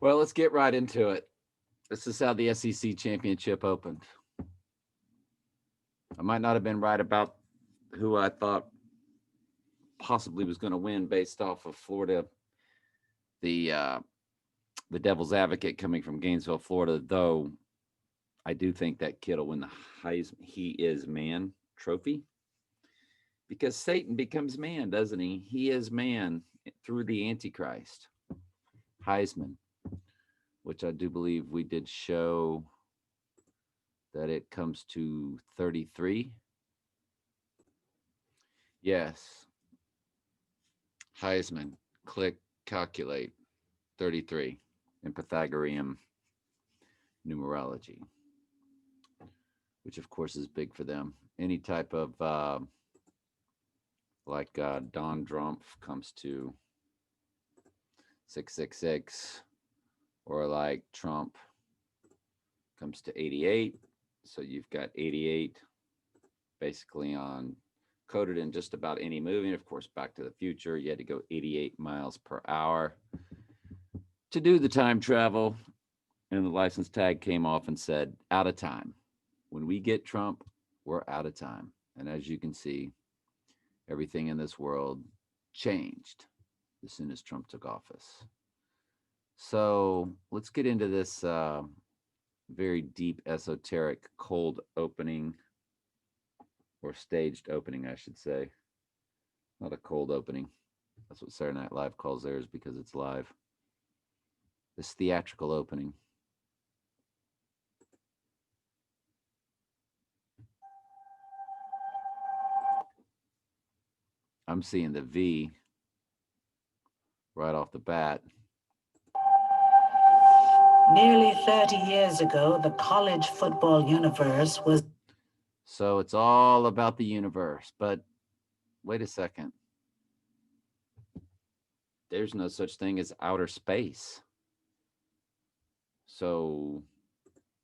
Well, let's get right into it. This is how the SEC championship opened. I might not have been right about who I thought possibly was going to win based off of Florida, the uh, the Devil's Advocate coming from Gainesville, Florida. Though I do think that kid will win the Heisman. He is man trophy because Satan becomes man, doesn't he? He is man through the Antichrist. Heisman, which I do believe we did show that it comes to 33. Yes, Heisman, click, calculate, 33 in Pythagorean numerology, which of course is big for them. Any type of Don Drumpf comes to 666, or like Trump comes to 88. So you've got 88 basically on coded in just about any movie. And of course, Back to the Future, you had to go 88 miles per hour to do the time travel. And the license tag came off and said, out of time. When we get Trump, we're out of time. And as you can see, everything in this world changed as soon as Trump took office. So let's get into this very deep, esoteric, cold opening, or staged opening, I should say. Not a cold opening. That's what Saturday Night Live calls theirs because it's live. This theatrical opening. I'm seeing the V right off the bat. Nearly 30 years ago, the college football universe was. So it's all about the universe. But wait a second. There's no such thing as outer space. So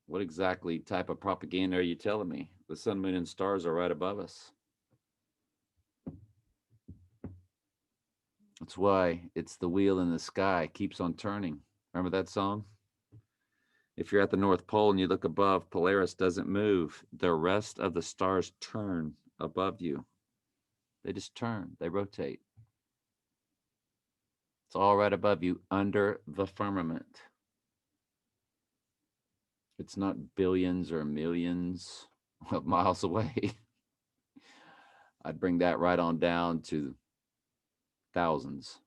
what exactly type of propaganda are you telling me? The sun, moon, and stars are right above us. That's why it's the wheel in the sky keeps on turning. Remember that song? If you're at the North Pole and you look above, Polaris doesn't move. The rest of the stars turn above you. They just turn, they rotate. It's all right above you under the firmament. It's not billions or millions of miles away. I'd bring that right on down to thousands.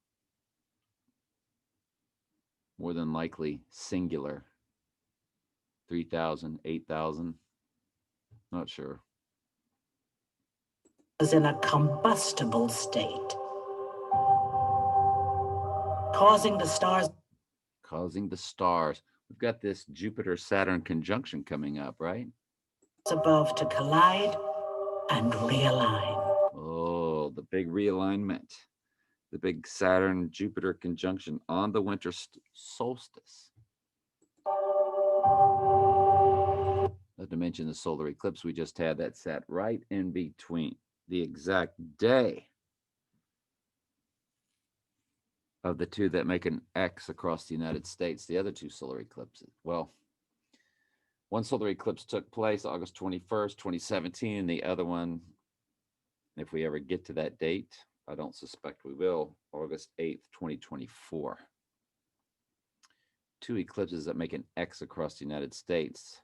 More than likely singular. 3,000, 8,000. Not sure. Was in a combustible state, causing the stars Causing the stars. We've got this Jupiter Saturn conjunction coming up, right? above to collide and realign. Oh, the big realignment. The big Saturn Jupiter conjunction on the winter solstice. Not to mention the solar eclipse we just had that sat right in between the exact day of the two that make an X across the United States, the other two solar eclipses. Well, one solar eclipse took place August 21st, 2017, and the other one, if we ever get to that date, I don't suspect we will, August 8th, 2024. Two eclipses that make an X across the United States.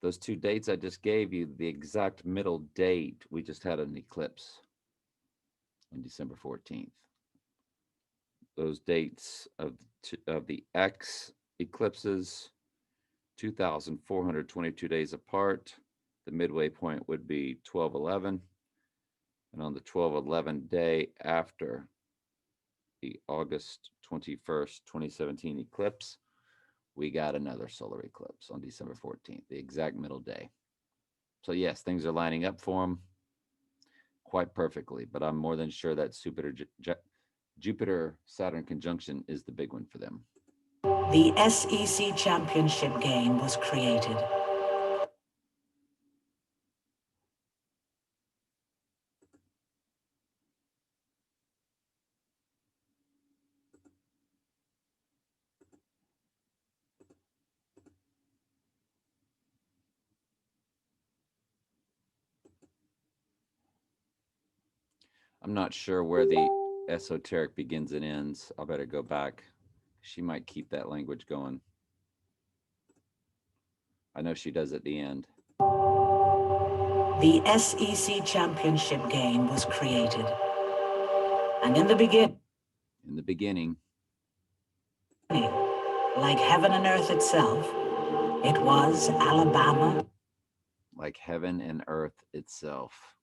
Those two dates I just gave you, the exact middle date, we just had an eclipse on December 14th. Those dates of the X eclipses, 2,422 days apart. The midway point would be 12/11. And on the 12/11 day after the August 21st, 2017 eclipse, we got another solar eclipse on December 14th, the exact middle day. So, yes, things are lining up for them quite perfectly, but I'm more than sure that Jupiter Saturn conjunction is the big one for them. The SEC championship game was created. I'm not sure where the esoteric begins and ends. I better go back. She might keep that language going. I know she does at the end. The SEC championship game was created. And in the beginning, like heaven and earth itself, it was Alabama. Like heaven and earth itself.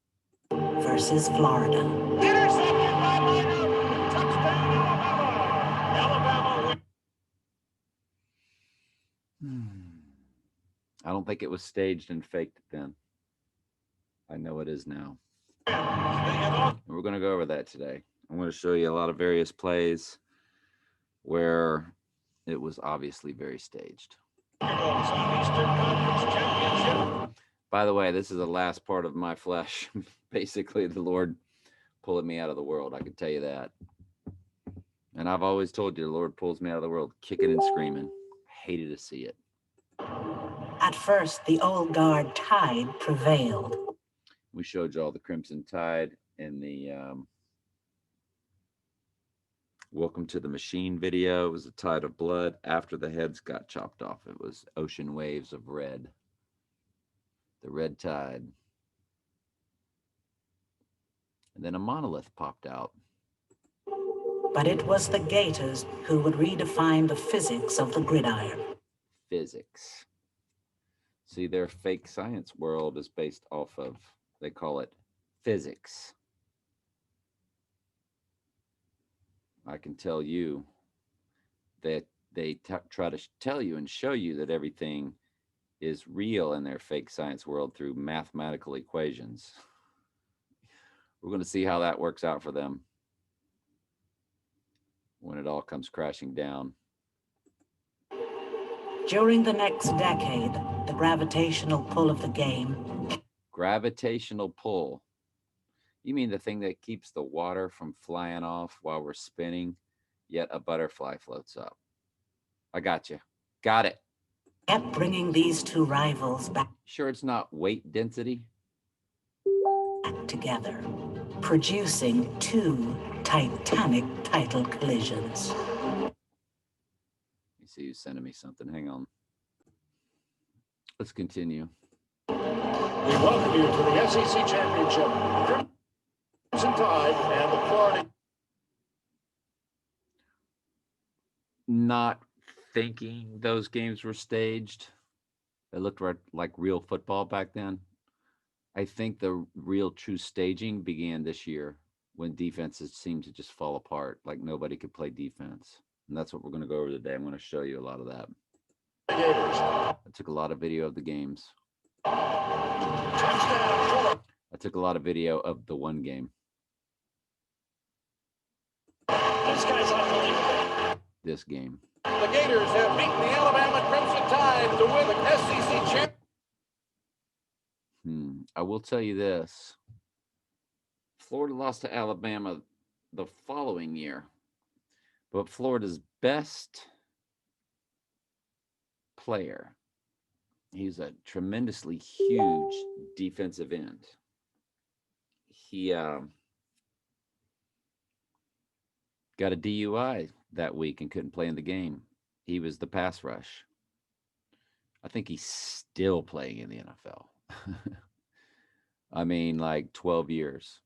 Versus Florida. Intercepted by Minor. Touchdown, Alabama. Alabama wins. I don't think it was staged and faked then. I know it is now. And we're going to go over that today. I'm going to show you a lot of various plays where it was obviously very staged. By the way, this is the last part of my flesh. Basically, the Lord pulling me out of the world. I can tell you that. And I've always told you, the Lord pulls me out of the world, kicking and screaming. Hated to see it. At first, the old guard Tide prevailed. We showed you all the Crimson Tide in the Welcome to the Machine video. It was a tide of blood after the heads got chopped off. It was ocean waves of red. The red tide. And then a monolith popped out. But it was the Gators who would redefine the physics of the gridiron. Physics. See, their fake science world is based off of, they call it physics. I can tell you that they try to tell you and show you that everything is real in their fake science world through mathematical equations. We're going to see how that works out for them when it all comes crashing down. During the next decade, the gravitational pull of the game. Gravitational pull. You mean the thing that keeps the water from flying off while we're spinning, yet a butterfly floats up? I got you. Got it. Kept bringing these two rivals back. Sure it's not weight density? Together, producing two titanic title collisions. You see who's sending me something. Hang on. Let's continue. We welcome you to the SEC Championship. Crimson Tide and the Florida. Not thinking those games were staged. It looked like real football back then. I think the real true staging began this year when defenses seemed to just fall apart, like nobody could play defense. And that's what we're going to go over today. I'm going to show you a lot of that. I took a lot of video of the games. I took a lot of video of the one game. This guy's unbelievable. This game. The Gators have beaten the Alabama Crimson Tide to win the SEC championship. I will tell you this. Florida lost to Alabama the following year, but Florida's best player, he's a tremendously huge defensive end. He got a DUI that week and couldn't play in the game. He was the pass rush. I think he's still playing in the NFL. I mean, like 12 years.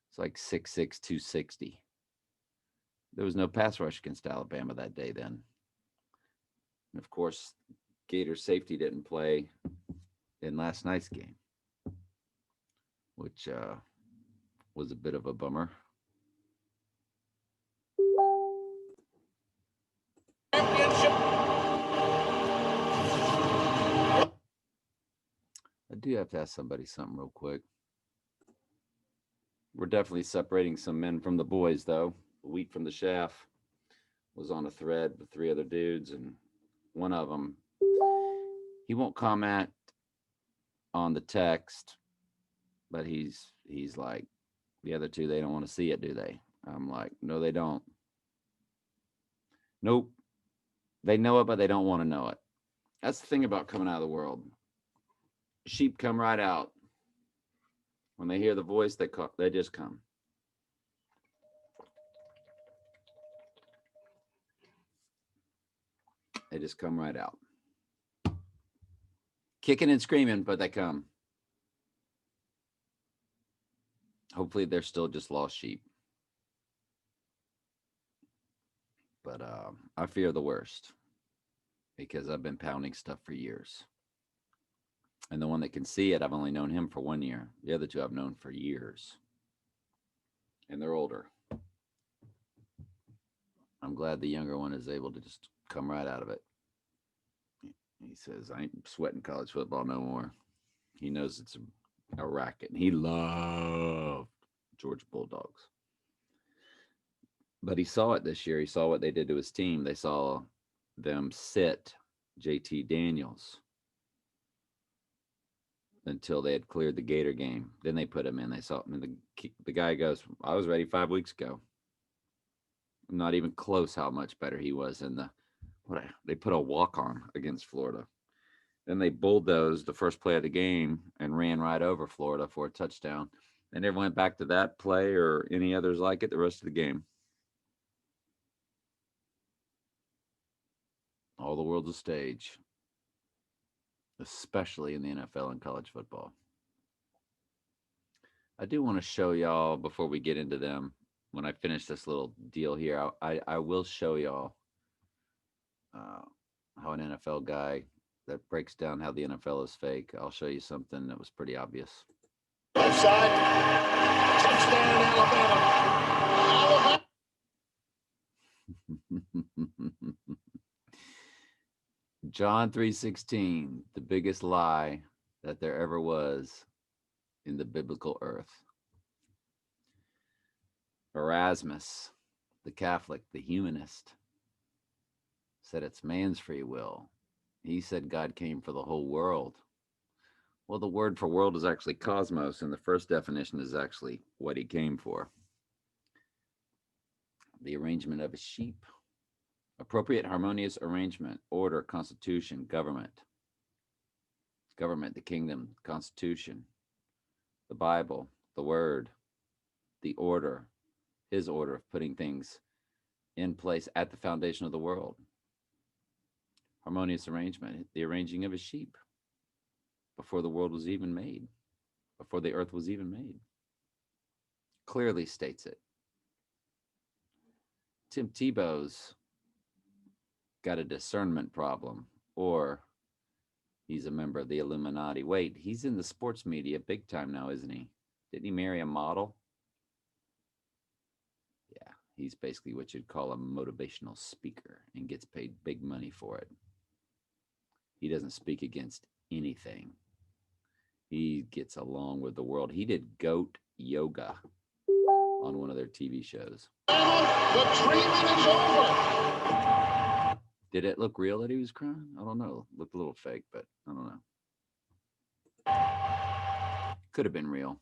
It's like 6'6", 260. There was no pass rush against Alabama that day then. And of course, Gator safety didn't play in last night's game, which was a bit of a bummer. I do have to ask somebody something real quick. We're definitely separating some men from the boys, though. The wheat from the chaff was on a thread with 3 other dudes, and one of them, he won't comment on the text, but he's like, the other 2, they don't want to see it, do they? I'm like, no, they don't. Nope. They know it, but they don't want to know it. That's the thing about coming out of the world. Sheep come right out. When they hear the voice, they just come. They just come right out. Kicking and screaming, but they come. Hopefully they're still just lost sheep. But I fear the worst because I've been pounding stuff for years. And the one that can see it, I've only known him for 1 year. The other two I've known for years. And they're older. I'm glad the younger one is able to just come right out of it. He says, I ain't sweating college football no more. He knows it's a racket. And he loved Georgia Bulldogs. But he saw it this year. He saw what they did to his team. They saw them sit JT Daniels until they had cleared the Gator game. Then they put him in. They saw him. And the guy goes, I was ready 5 weeks ago. Not even close how much better he was in they put a walk-on against Florida. Then they bulldozed the first play of the game and ran right over Florida for a touchdown. They never went back to that play or any others like it the rest of the game. All the world's a stage, especially in the NFL and college football. I do want to show y'all before we get into them. When I finish this little deal here, I will show y'all how an NFL guy that breaks down how the NFL is fake. I'll show you something that was pretty obvious. Offside. Touchdown, Alabama. John 3:16, the biggest lie that there ever was in the biblical earth. Erasmus, the Catholic, the humanist, said it's man's free will. He said God came for the whole world. Well, the word for world is actually cosmos, and the first definition is actually what he came for. The arrangement of a sheep. Appropriate, harmonious arrangement, order, constitution, government. Government, the kingdom, constitution, the Bible, the word, the order, his order of putting things in place at the foundation of the world. Harmonious arrangement, the arranging of a sheep before the world was even made, before the earth was even made. Clearly states it. Tim Tebow's got a discernment problem, or he's a member of the Illuminati. Wait, he's in the sports media big time now, isn't he? Didn't he marry a model? Yeah, he's basically what you'd call a motivational speaker and gets paid big money for it. He doesn't speak against anything. He gets along with the world. He did goat yoga on one of their TV shows. The treatment is over. Did it look real that he was crying? I don't know. It looked a little fake, but I don't know. Could have been real.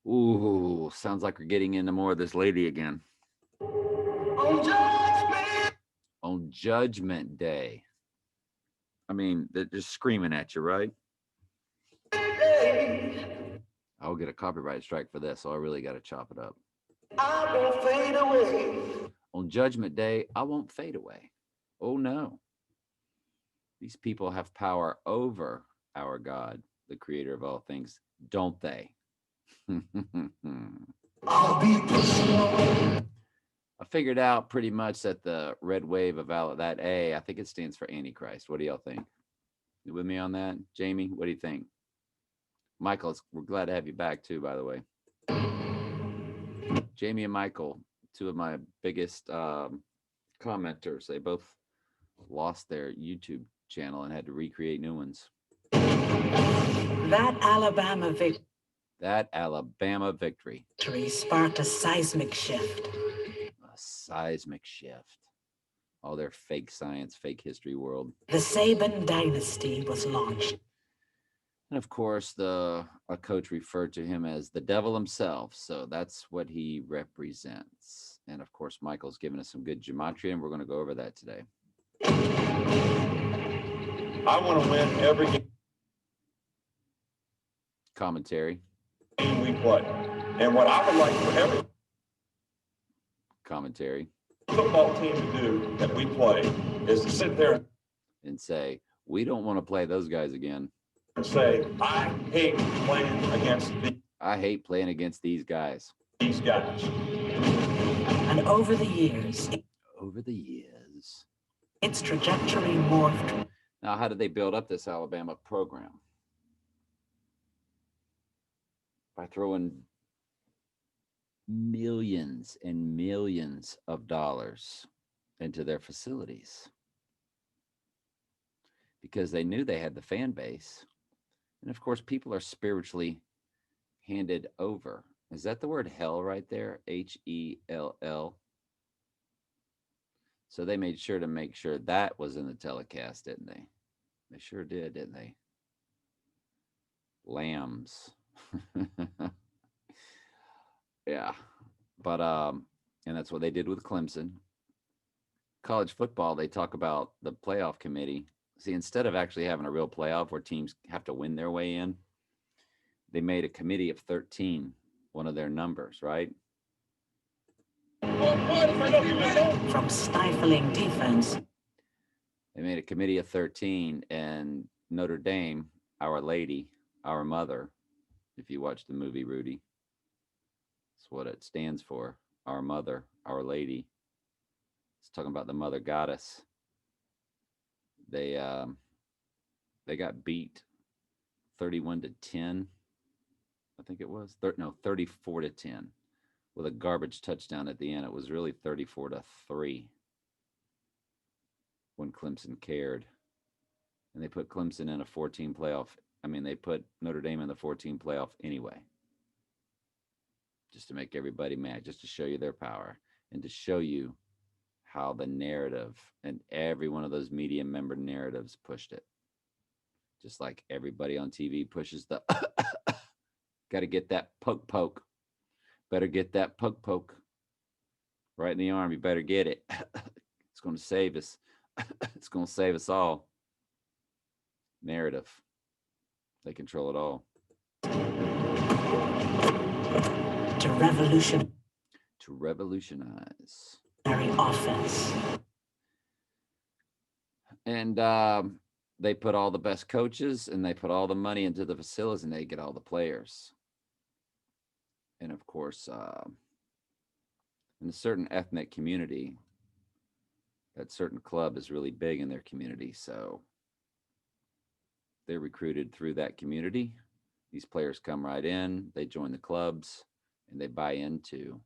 Ooh, sounds like we're getting into more of this lady again. On Judgment Day. I mean, they're just screaming at you, right? I'll get a copyright strike for this, so I really got to chop it up. I won't fade away. On Judgment Day, I won't fade away. Oh, no. These people have power over our God, the creator of all things, don't they? I'll be pushing. I figured out pretty much that the red wave of that A, I think it stands for Antichrist. What do y'all think? You with me on that? Jamie, what do you think? Michael, we're glad to have you back too, by the way. Jamie and Michael, two of my biggest commenters, they both lost their YouTube channel and had to recreate new ones. That Alabama victory sparked a seismic shift. A seismic shift. All their fake science, fake history world. The Saban dynasty was launched. And of course, a coach referred to him as the devil himself. So that's what he represents. And of course, Michael's given us some good gematria, and we're going to go over that today. I want to win every Commentary. game we play. And what I would like for every Commentary. football team to do that we play is to sit there And say, we don't want to play those guys again. and say, I hate playing against I hate playing against these guys. these guys. And over the years, Over the years. its trajectory morphed. Now, how did they build up this Alabama program? By throwing millions and millions of dollars into their facilities. Because they knew they had the fan base. And of course, people are spiritually handed over. Is that the word hell right there? Hell. So they made sure to make sure that was in the telecast, didn't they? They sure did, didn't they? Lambs. Yeah. But and that's what they did with Clemson. College football, they talk about the playoff committee. See, instead of actually having a real playoff where teams have to win their way in, they made a committee of 13, one of their numbers, right? From stifling defense. They made a committee of 13, and Notre Dame, Our Lady, Our Mother, if you watch the movie, Rudy, that's what it stands for. Our Mother, Our Lady. It's talking about the Mother Goddess. They got beat 31-10. I think it was 34-10 with a garbage touchdown at the end. It was really 34-3 when Clemson cared. And they put Clemson in a 14 playoff. I mean, they put Notre Dame in the 14 playoff anyway. Just to make everybody mad, just to show you their power and to show you how the narrative and every one of those media member narratives pushed it. Just like everybody on TV pushes the got to get that poke. Better get that poke right in the arm. You better get it. It's going to save us. It's going to save us all. Narrative. They control it all. To revolutionize. Offense. And they put all the best coaches and they put all the money into the facilities and they get all the players. And of course, in a certain ethnic community, that certain club is really big in their community. So they're recruited through that community. These players come right in, they join the clubs, and they buy into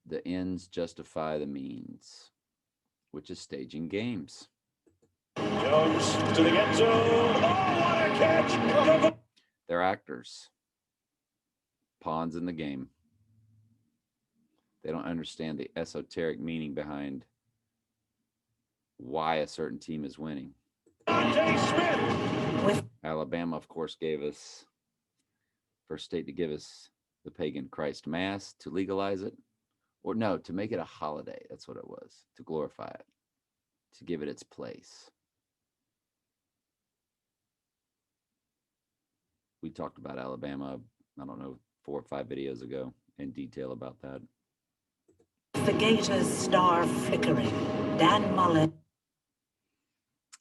the ends justify the means, which is staging games. Jones to the end zone. Oh, what a catch! They're actors. Pawns in the game. They don't understand the esoteric meaning behind why a certain team is winning. Alabama, of course, gave us first state to give us the pagan Christ Mass, to legalize it, or no, to make it a holiday. That's what it was, to glorify it, to give it its place. We talked about Alabama, I don't know, 4 or 5 videos ago in detail about that. The Gators' star flickering. Dan Mullen.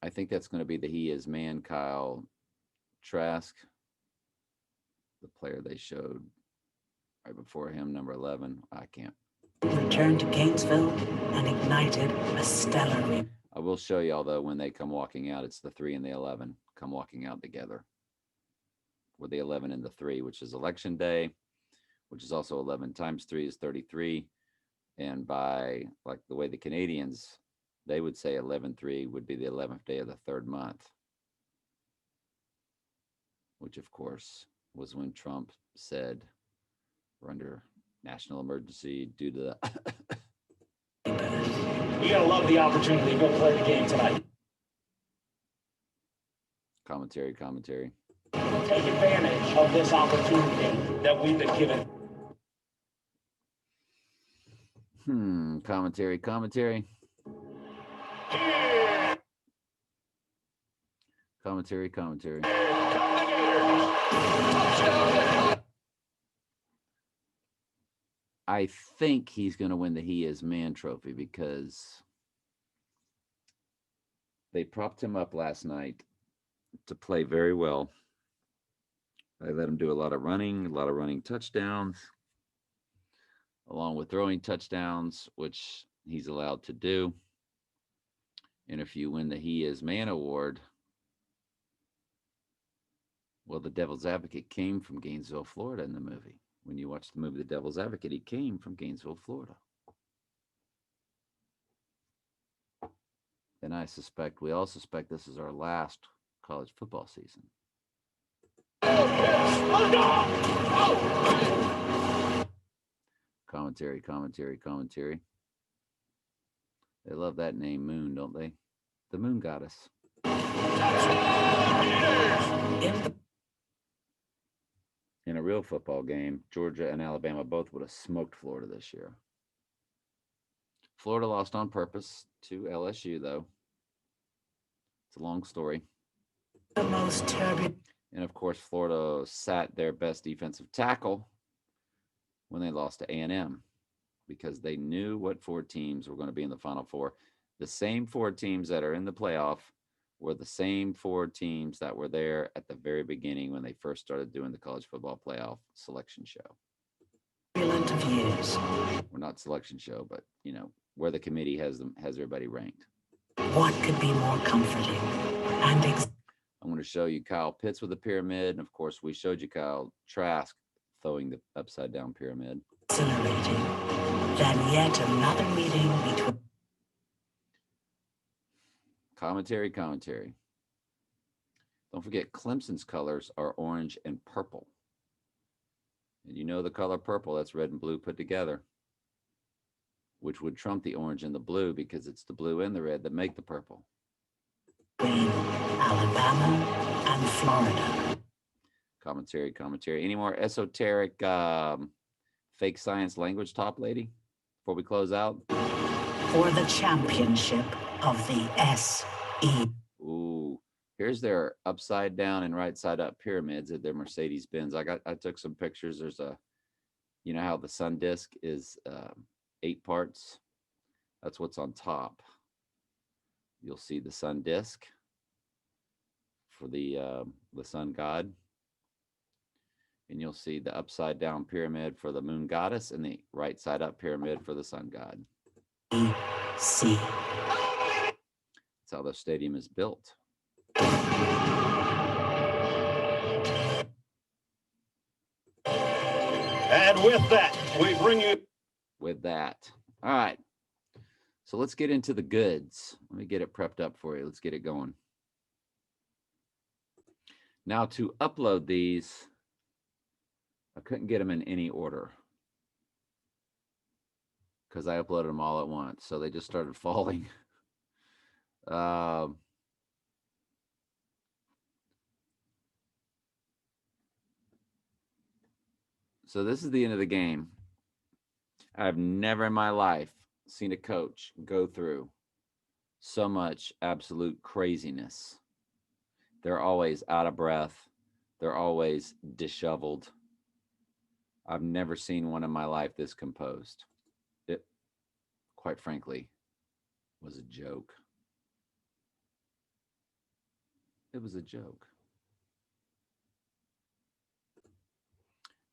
I think that's going to be the he is man, Kyle Trask, the player they showed right before him, number 11. I can't. Returned to Gainesville and ignited a stellar win. I will show you, although, when they come walking out, it's the 3 and the 11 come walking out together. With the 11 and the 3, which is election day, which is also 11 times 3 is 33. And by, like, the way the Canadians, they would say 11-3 would be the 11th day of the 3rd month, which, of course, was when Trump said we're under national emergency due to the You gotta love the opportunity to go play the game tonight. commentary. Take advantage of this opportunity that we've been given. Commentary. Commentary. Come the Gators. Touchdown. I think he's going to win the He Is Man trophy because they propped him up last night to play very well. They let him do a lot of running touchdowns, along with throwing touchdowns, which he's allowed to do. And if you win the He Is Man award, well, the Devil's Advocate came from Gainesville, Florida in the movie. When you watch the movie The Devil's Advocate, he came from Gainesville, Florida. And we all suspect this is our last college football season. Commentary. They love that name, Moon, don't they? The Moon Goddess. In a real football game, Georgia and Alabama both would have smoked Florida this year. Florida lost on purpose to LSU, though. It's a long story. The most turbulent. And of course, Florida sat their best defensive tackle when they lost to A&M because they knew what 4 teams were going to be in the Final Four. The same 4 teams that are in the playoff were the same 4 teams that were there at the very beginning when they first started doing the college football playoff selection show. Of years. Well, not selection show, but where the committee has everybody ranked. What could be more comforting? And I'm going to show you Kyle Pitts with the pyramid, and of course, we showed you Kyle Trask throwing the upside down pyramid. Exhilarating than yet another meeting between. Commentary. Don't forget, Clemson's colors are orange and purple. And you know the color purple, that's red and blue put together, which would trump the orange and the blue because it's the blue and the red that make the purple. Alabama and Florida. Commentary. Any more esoteric fake science language top, lady, before we close out? For the championship of the SE. Ooh, here's their upside down and right side up pyramids at their Mercedes-Benz. I took some pictures. There's how the sun disk is 8 parts. That's what's on top. You'll see the sun disk for the sun god. And you'll see the upside down pyramid for the moon goddess and the right side up pyramid for the sun god. See. That's how the stadium is built. And with that, we bring you. With that. All right. So let's get into the goods. Let me get it prepped up for you. Let's get it going. Now to upload these, I couldn't get them in any order because I uploaded them all at once. So they just started falling. So this is the end of the game. I've never in my life seen a coach go through so much absolute craziness. They're always out of breath. They're always disheveled. I've never seen one in my life this composed. It, quite frankly, was a joke. It was a joke.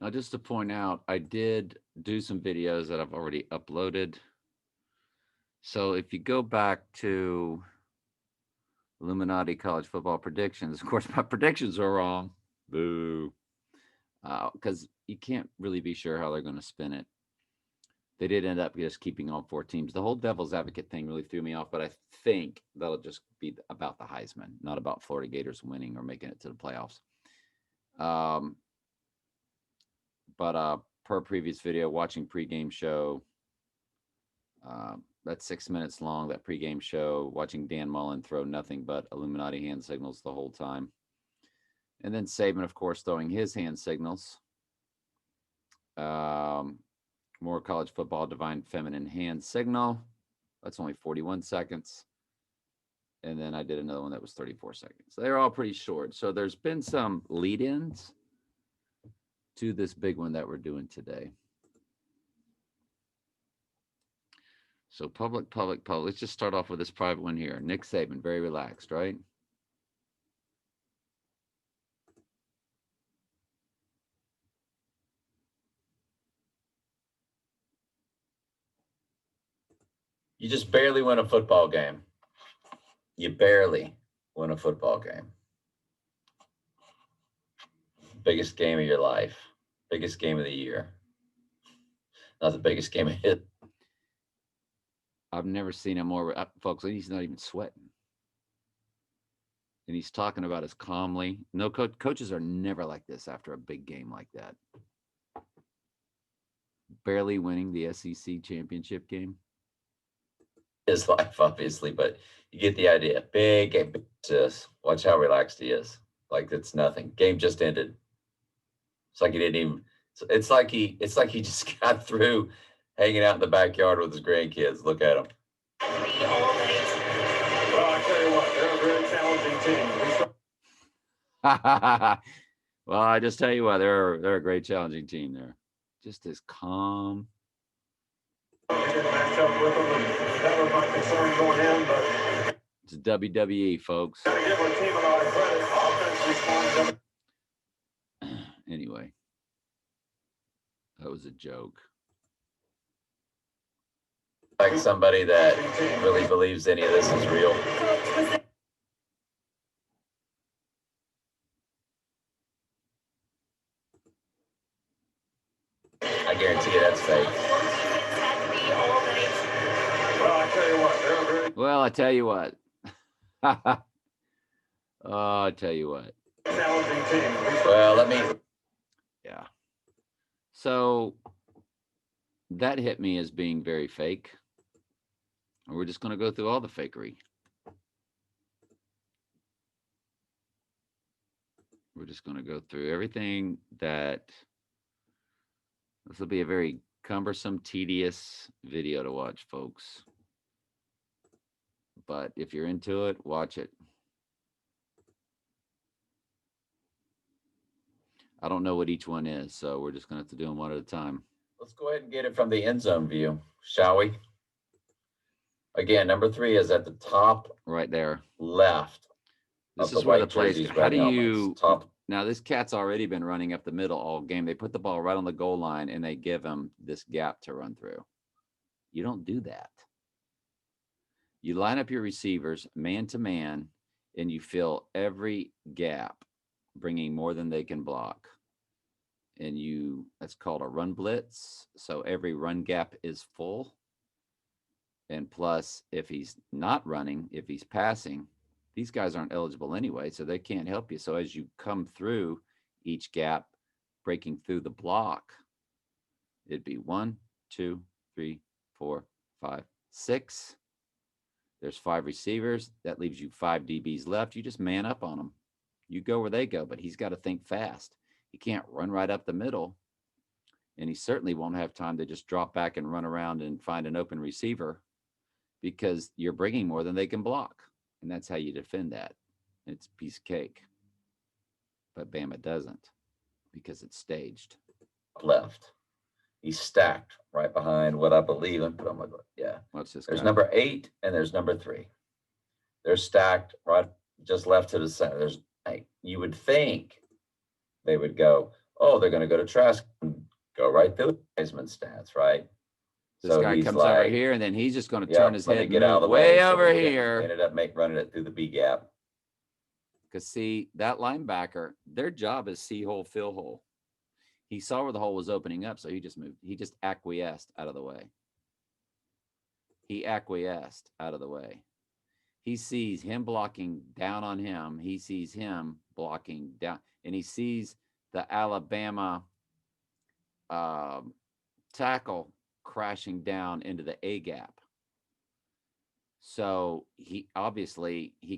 Now, just to point out, I did do some videos that I've already uploaded. So if you go back to Illuminati college football predictions, of course, my predictions are wrong. Boo. Because you can't really be sure how they're going to spin it. They did end up just keeping all 4 teams. The whole Devil's Advocate thing really threw me off, but I think that'll just be about the Heisman, not about Florida Gators winning or making it to the playoffs. But per previous video, watching pregame show, that's 6 minutes long, that pregame show, watching Dan Mullen throw nothing but Illuminati hand signals the whole time. And then Saban, of course, throwing his hand signals. More college football, divine feminine hand signal. That's only 41 seconds. And then I did another one that was 34 seconds. So they're all pretty short. So there's been some lead-ins to this big one that we're doing today. So public. Let's just start off with this private one here. Nick Saban, very relaxed, right? You just barely win a football game. You barely win a football game. Biggest game of your life. Biggest game of the year. Not the biggest game of it. I've never seen him more, folks. He's not even sweating. And he's talking about us calmly. No, coaches are never like this after a big game like that. Barely winning the SEC championship game. His life, obviously, but you get the idea. Big game. Watch how relaxed he is. Like it's nothing. Game just ended. It's like he didn't even. It's like he just got through hanging out in the backyard with his grandkids. Look at him. Well, I tell you what, they're a very challenging team. Well, I just tell you what, they're a great challenging team there. Just as calm. Match up with them, and that was my concern going in, but It's WWE, folks. gotta give our team a lot of credit. Offense responds. Anyway, that was a joke. Like somebody that really believes any of this is real. I guarantee you that's fake. Well, I tell you what, they're a very Well, I tell you what. Oh, I tell you what. challenging team. Well, let me. Yeah. So that hit me as being very fake. And we're just going to go through all the fakery. We're just going to go through everything that. This will be a very cumbersome, tedious video to watch, folks. But if you're into it, watch it. I don't know what each one is, so we're just going to have to do them one at a time. Let's go ahead and get it from the end zone view, shall we? Again, number 3 is at the top Right there. left. This of is where the white plays. jerseys, How red do helmets, you? top? Now this cat's already been running up the middle all game. They put the ball right on the goal line and they give him this gap to run through. You don't do that. You line up your receivers man to man and you fill every gap, bringing more than they can block. And that's called a run blitz. So every run gap is full. And plus, if he's not running, if he's passing, these guys aren't eligible anyway, so they can't help you. So as you come through each gap, breaking through the block, it'd be 1, 2, 3, 4, 5, 6. There's 5 receivers. That leaves you 5 DBs left. You just man up on them. You go where they go, but he's got to think fast. He can't run right up the middle, and he certainly won't have time to just drop back and run around and find an open receiver because you're bringing more than they can block. And that's how you defend that. It's a piece of cake. But Bama doesn't because it's staged. Left. He's stacked right behind what I believe in. But I'm like, yeah. What's this There's guy? number 8 and there's number 3. They're stacked right just left to the center. There's you would think they would go, oh, they're going to go to Trask and go right through Heisman stats, right? This guy he's comes like, over here, and then he's just going to "Yep, turn his let me head get and out of move the way." way So over we here. ended up running it through the B gap. Because see, that linebacker, their job is see hole, fill hole. He saw where the hole was opening up, so he just moved. He just acquiesced out of the way. He acquiesced out of the way. He sees him blocking down on him. He sees him blocking down, and he sees the Alabama tackle crashing down into the A gap. So he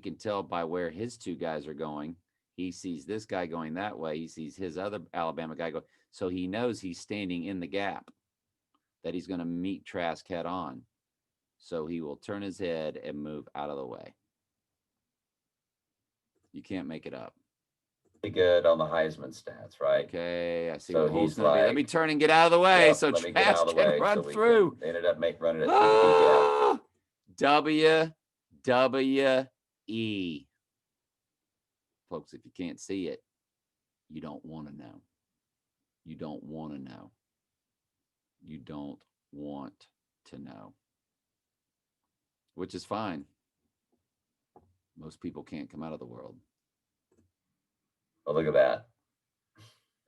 can tell by where his 2 guys are going. He sees this guy going that way. He sees his other Alabama guy go. So he knows he's standing in the gap, that he's going to meet Trask head on. So he will turn his head and move out of the way. You can't make it up. Good on the Heisman stats, right? Okay, I see So what the hole's he's going to be. Let me like, turn and get out of the way yep, so let me get Trask out of the can way run so we through. they ended up running it through the B gap. WWE. Folks, if you can't see it, you don't want to know. You don't want to know. You don't want to know. Which is fine. Most people can't come out of the world. Oh, look at that.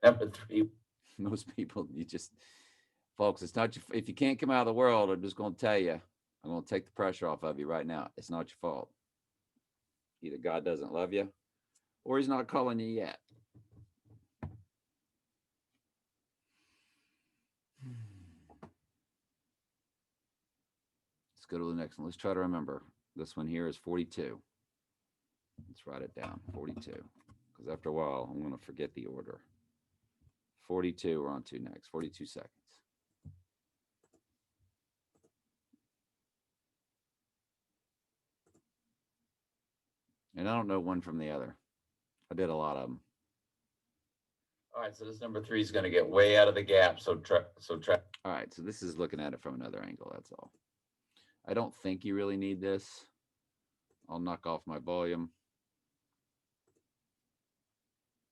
Number 3. Most people, folks, it's not your, if you can't come out of the world, I'm just going to tell you, I'm going to take the pressure off of you right now. It's not your fault. Either God doesn't love you or he's not calling you yet. Let's go to the next one. Let's try to remember. This one here is 42. Let's write it down, 42. Because after a while, I'm going to forget the order. 42, we're on to next, 42 seconds. And I don't know one from the other. I did a lot of them. All right, so this number 3 is going to get way out of the gap. So All right, so this is looking at it from another angle, that's all. I don't think you really need this. I'll knock off my volume.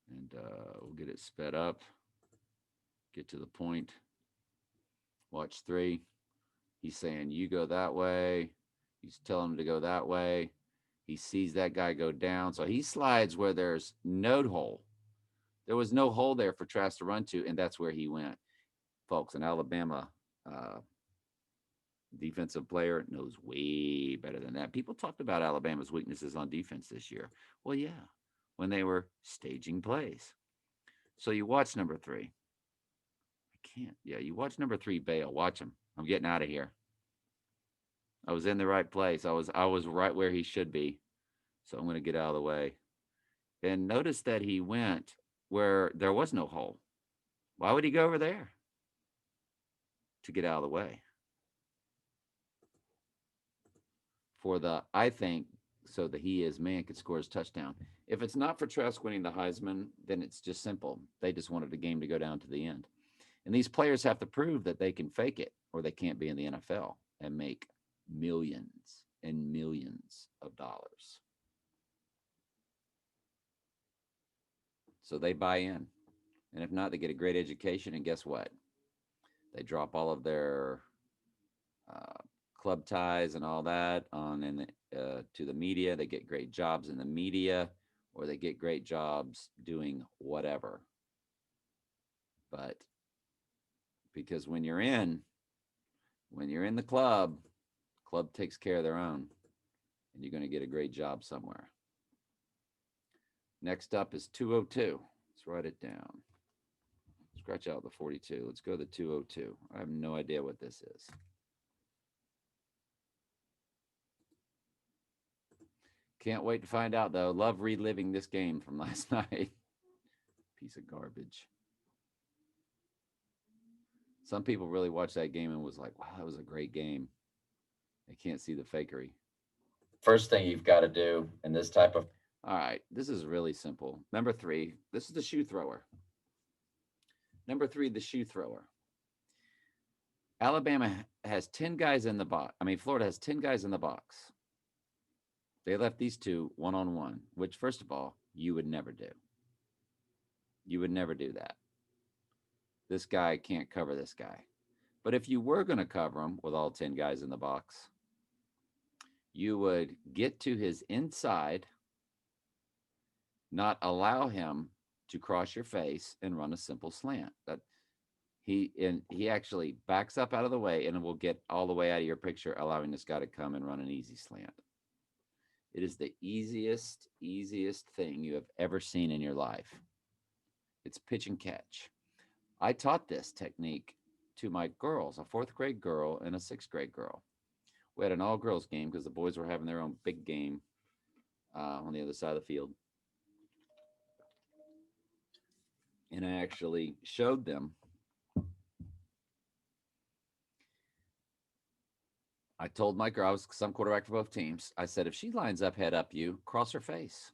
And we'll get it sped up. Get to the point. Watch 3. He's saying, you go that way. He's telling him to go that way. He sees that guy go down. So he slides where there's no hole. There was no hole there for Trask to run to, and that's where he went. Folks, an Alabama defensive player knows way better than that. People talked about Alabama's weaknesses on defense this year. Well, yeah, when they were staging plays. So you watch number 3. I can't. Yeah, you watch number 3 bail. Watch him. I'm getting out of here. I was in the right place. I was right where he should be. So I'm going to get out of the way. And notice that he went where there was no hole. Why would he go over there? To get out of the way. For the, I think, so that he is man could score his touchdown. If it's not for Trask winning the Heisman, then it's just simple. They just wanted the game to go down to the end. And these players have to prove that they can fake it or they can't be in the NFL and make millions and millions of dollars. So they buy in. And if not, they get a great education. And guess what? They drop all of their club ties and all that to the media. They get great jobs in the media, or they get great jobs doing whatever. But because when you're in the club takes care of their own, and you're going to get a great job somewhere. Next up is 202. Let's write it down. Scratch out the 42. Let's go to the 202. I have no idea what this is. Can't wait to find out, though. Love reliving this game from last night. Piece of garbage. Some people really watched that game and was like, wow, that was a great game. They can't see the fakery. First thing you've got to do in this type of... All right, this is really simple. Number 3, this is the shoe thrower. Number 3, the shoe thrower. Alabama has 10 guys in the box. Florida has 10 guys in the box. They left these two one-on-one, which, first of all, you would never do. You would never do that. This guy can't cover this guy. But if you were going to cover him with all 10 guys in the box, you would get to his inside, not allow him to cross your face and run a simple slant. That he actually backs up out of the way and will get all the way out of your picture, allowing this guy to come and run an easy slant. It is the easiest thing you have ever seen in your life. It's pitch and catch. I taught this technique to my girls, a 4th grade girl and a 6th grade girl. We had an all-girls game because the boys were having their own big game on the other side of the field. And I actually showed them. I told my girl, I was some quarterback for both teams. I said, if she lines up head up you, cross her face.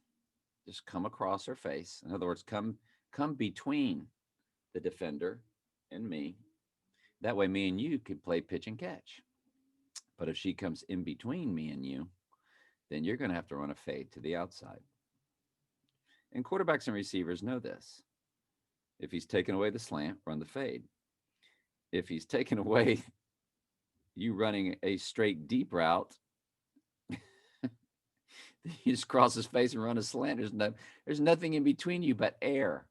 Just come across her face. In other words, come between the defender and me. That way me and you could play pitch and catch. But if she comes in between me and you, then you're going to have to run a fade to the outside. And quarterbacks and receivers know this. If he's taken away the slant, run the fade. If he's taken away you running a straight deep route, you just cross his face and run a slant. There's nothing in between you but air.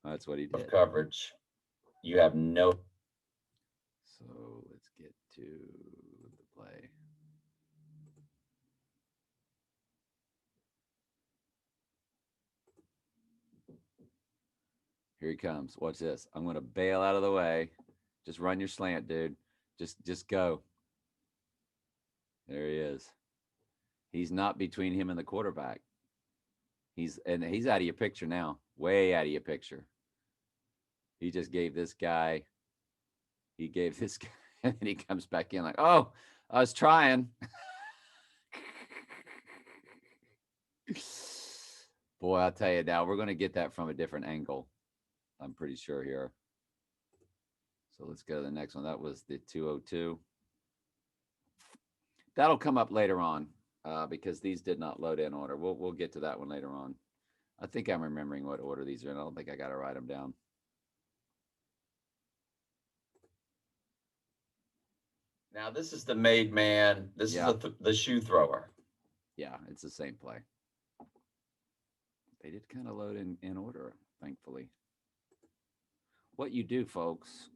That's what he did. Of coverage. You have no. So let's get to the play. Here he comes. Watch this. I'm going to bail out of the way. Just run your slant, dude. Just go. There he is. He's not between him and the quarterback. He's out of your picture now. Way out of your picture. He just gave this guy. He gave this guy, and then he comes back in like, oh, I was trying. Boy, I'll tell you now, we're going to get that from a different angle. I'm pretty sure here. So let's go to the next one. That was the 202. That'll come up later on because these did not load in order. We'll get to that one later on. I think I'm remembering what order these are in. I don't think I got to write them down. Now this is the made man. This is the shoe thrower. Yeah, it's the same play. They did kind of load in order, thankfully. What you do, folks,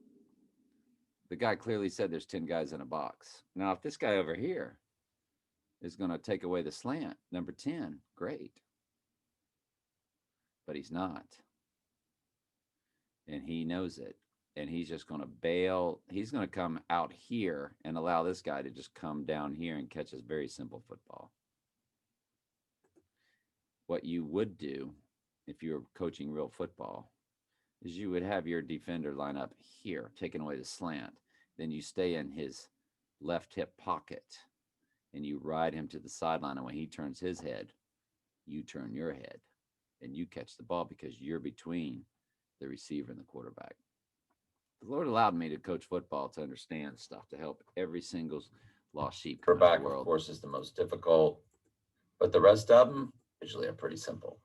the guy clearly said there's 10 guys in a box. Now, if this guy over here is going to take away the slant, number 10, great. But he's not. And he knows it. And he's just going to bail. He's going to come out here and allow this guy to just come down here and catch his very simple football. What you would do if you were coaching real football is you would have your defender line up here, taking away the slant. Then you stay in his left hip pocket and you ride him to the sideline. And when he turns his head, you turn your head and you catch the ball because you're between the receiver and the quarterback. The Lord allowed me to coach football to understand stuff to help every single lost sheep come Quarterback, into the world. of course, is the most difficult, but the rest of them usually are pretty simple.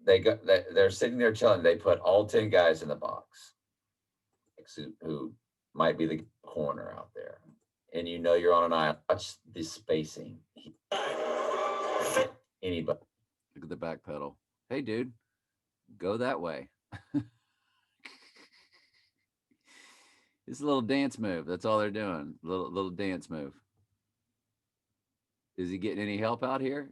They're sitting there chilling. They put all 10 guys in the box who might be the corner out there, and you know you're on an island. Watch the spacing. Anybody. Look at the back pedal. Hey, dude, go that way. It's a little dance move. That's all they're doing. Little dance move. Is he getting any help out here?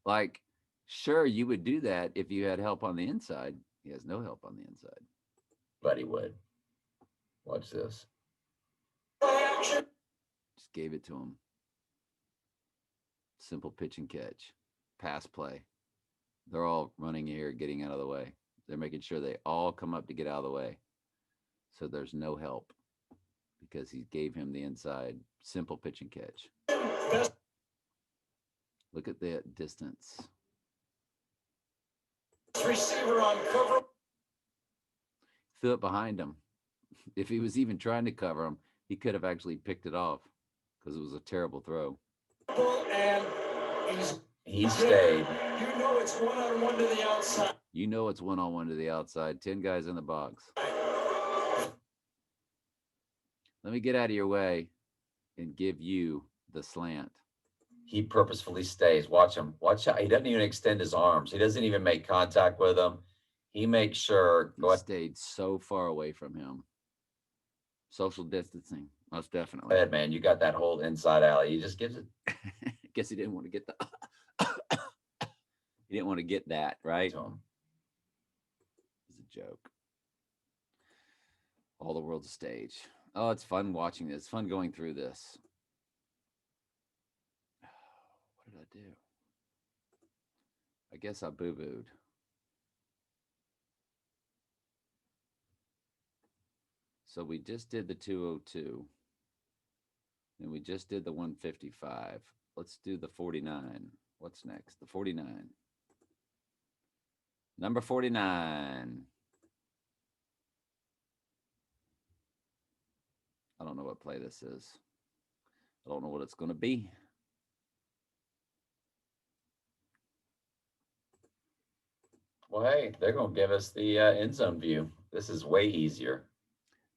Like, sure, you would do that if you had help on the inside. He has no help on the inside. But he would. Watch this. Just gave it to him. Simple pitch and catch. Pass play. They're all running here, getting out of the way. They're making sure they all come up to get out of the way. So there's no help because he gave him the inside. Simple pitch and catch. Look at that distance. Receiver on cover. Threw it behind him. If he was even trying to cover him, he could have actually picked it off because it was a terrible throw. And he stayed. You know it's one-on-one to the outside. You know it's one-on-one to the outside. 10 guys in the box. Let me get out of your way and give you the slant. He purposefully stays. Watch him. Watch how he doesn't even extend his arms. He doesn't even make contact with him. He makes sure. He stayed so far away from him. Social distancing, most definitely. Go ahead, man. You got that whole inside alley. He just gives it. Guess he didn't want to get the. He didn't want to get that, right? To him. It's a joke. All the world's a stage. Oh, it's fun watching this. It's fun going through this. What did I do? I guess I boo-booed. So we just did the 202. And we just did the 155. Let's do the 49. What's next? The 49. Number 49. I don't know what play this is. I don't know what it's going to be. Well, hey, they're going to give us the end zone view. This is way easier.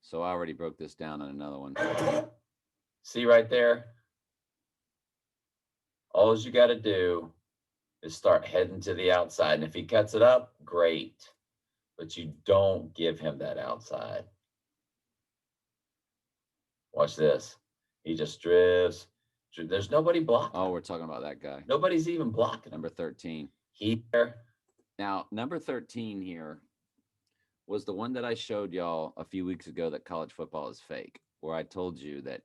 So I already broke this down in another one. See right there? All you got to do is start heading to the outside. And if he cuts it up, great. But you don't give him that outside. Watch this. He just drifts. There's nobody blocking. Oh, we're talking about that guy. Nobody's even blocking. Number 13. Here. Now, number 13 here was the one that I showed y'all a few weeks ago that college football is fake, where I told you that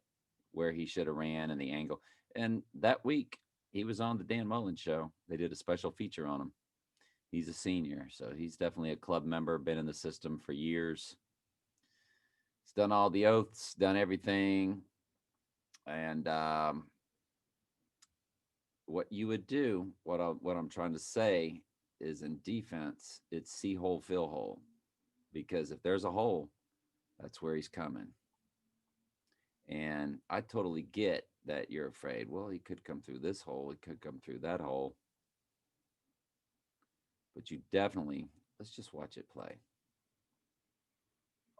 where he should have ran and the angle. And that week, he was on the Dan Mullen show. They did a special feature on him. He's a senior, so he's definitely a club member, been in the system for years. He's done all the oaths, done everything. And what you would do, what I'm trying to say is in defense, it's see hole, fill hole. Because if there's a hole, that's where he's coming. And I totally get that you're afraid. Well, he could come through this hole. He could come through that hole. But you definitely, let's just watch it play.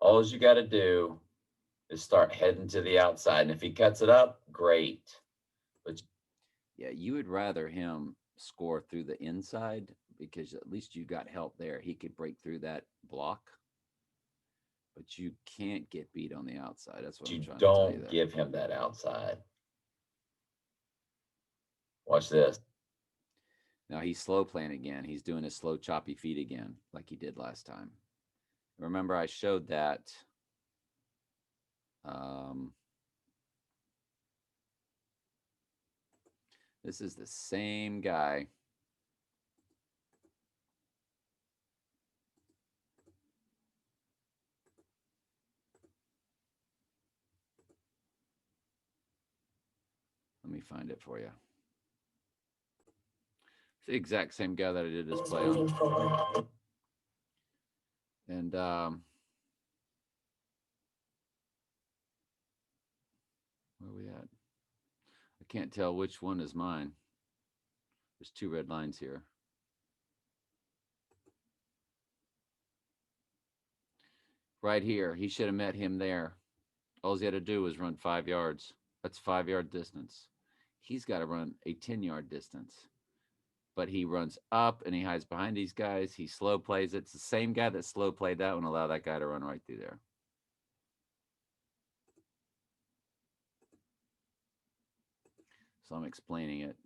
All you got to do is start heading to the outside. And if he cuts it up, great. But yeah, you would rather him score through the inside because at least you got help there. He could break through that block. But you can't get beat on the outside. That's what I'm trying to tell you. Don't give him that outside. Watch this. Now he's slow playing again. He's doing his slow choppy feet again, like he did last time. Remember, I showed that. This is the same guy. Let me find it for you. It's the exact same guy that I did this play on. And where are we at? I can't tell which one is mine. There's two red lines here. Right here. He should have met him there. All he had to do was run 5 yards. That's 5-yard distance. He's got to run a 10-yard distance. But he runs up and he hides behind these guys. He slow plays it. It's the same guy that slow played that one, allow that guy to run right through there. So I'm explaining it.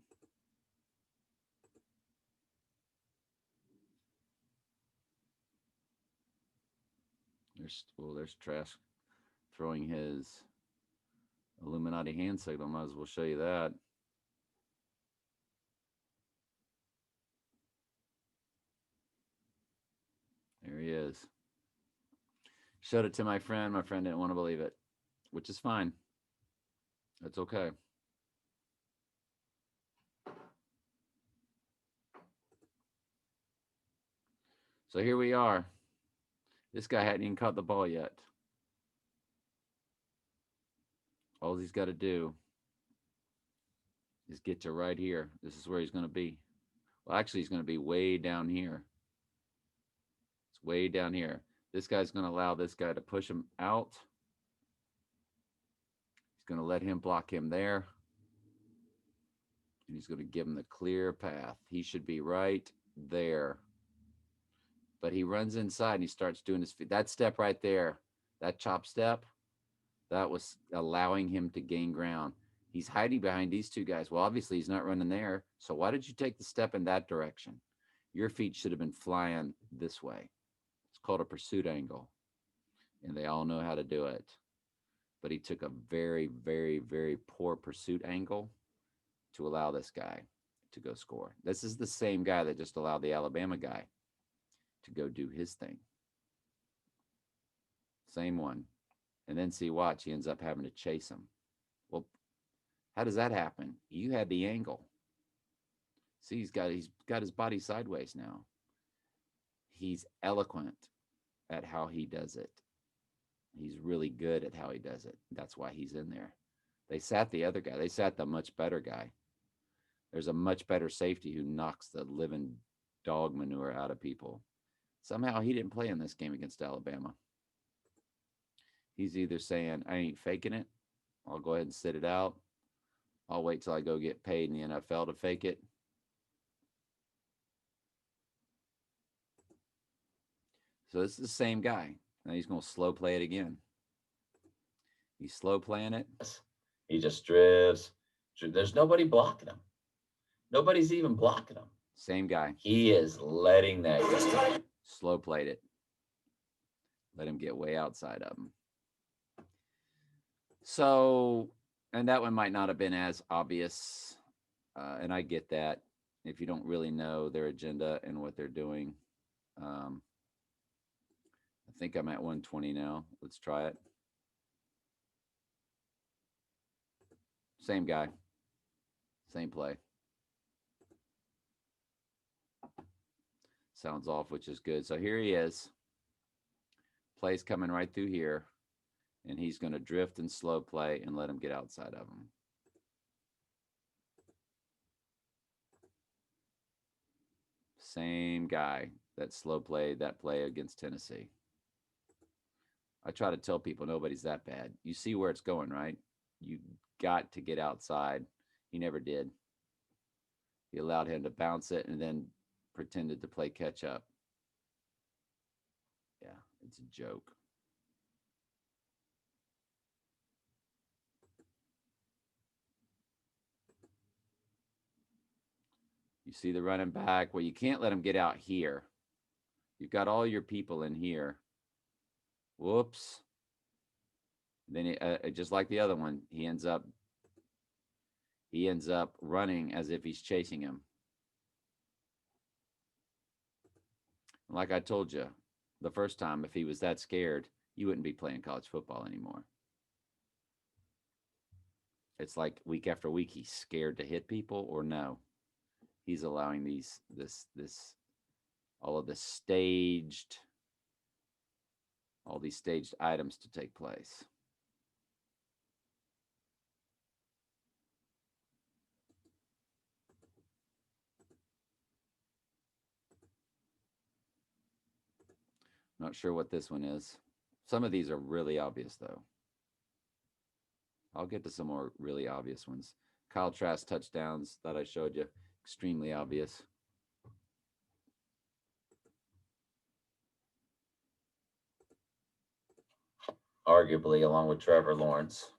There's Trask throwing his Illuminati hand signal. Might as well show you that. There he is. Showed it to my friend. My friend didn't want to believe it, which is fine. That's okay. So here we are. This guy hadn't even caught the ball yet. All he's got to do is get to right here. This is where he's going to be. Well, actually, he's going to be way down here. It's way down here. This guy's going to allow this guy to push him out. He's going to let him block him there. And he's going to give him the clear path. He should be right there. But he runs inside and he starts doing his feet. That step right there, that chop step, that was allowing him to gain ground. He's hiding behind these two guys. Well, obviously he's not running there. So why did you take the step in that direction? Your feet should have been flying this way. It's called a pursuit angle. And they all know how to do it. But he took a very, very, very poor pursuit angle to allow this guy to go score. This is the same guy that just allowed the Alabama guy to go do his thing. Same one. And then see, watch, he ends up having to chase him. Well, how does that happen? You had the angle. See, he's got his body sideways now. he's eloquent at how he does it. He's really good at how he does it. That's why he's in there. They sat the other guy. They sat the much better guy. There's a much better safety who knocks the living dog manure out of people. Somehow he didn't play in this game against Alabama. He's either saying, I ain't faking it. I'll go ahead and sit it out. I'll wait till I go get paid in the NFL to fake it. So this is the same guy. Now he's going to slow play it again. He's slow playing it. He just drifts. There's nobody blocking him. Nobody's even blocking him. Same guy. He is letting that go. Slow played it. Let him get way outside of him. So, and that one might not have been as obvious. And I get that if you don't really know their agenda and what they're doing. I think I'm at 120 now. Let's try it. Same guy. Same play. Sounds off, which is good. So here he is. Play's coming right through here. And he's going to drift and slow play and let him get outside of him. Same guy that slow played that play against Tennessee. I try to tell people nobody's that bad. You see where it's going, right? You got to get outside. He never did. He allowed him to bounce it and then pretended to play catch up. Yeah, it's a joke. You see the running back. Well, you can't let him get out here. You've got all your people in here. Whoops. Then just like the other one, he ends up running as if he's chasing him. Like I told you the first time, if he was that scared, you wouldn't be playing college football anymore. It's like week after week, he's scared to hit people, or no. He's allowing all these staged items to take place. Not sure what this one is. Some of these are really obvious, though. I'll get to some more really obvious ones. Kyle Trask touchdowns that I showed you. Extremely obvious. Arguably, along with Trevor Lawrence.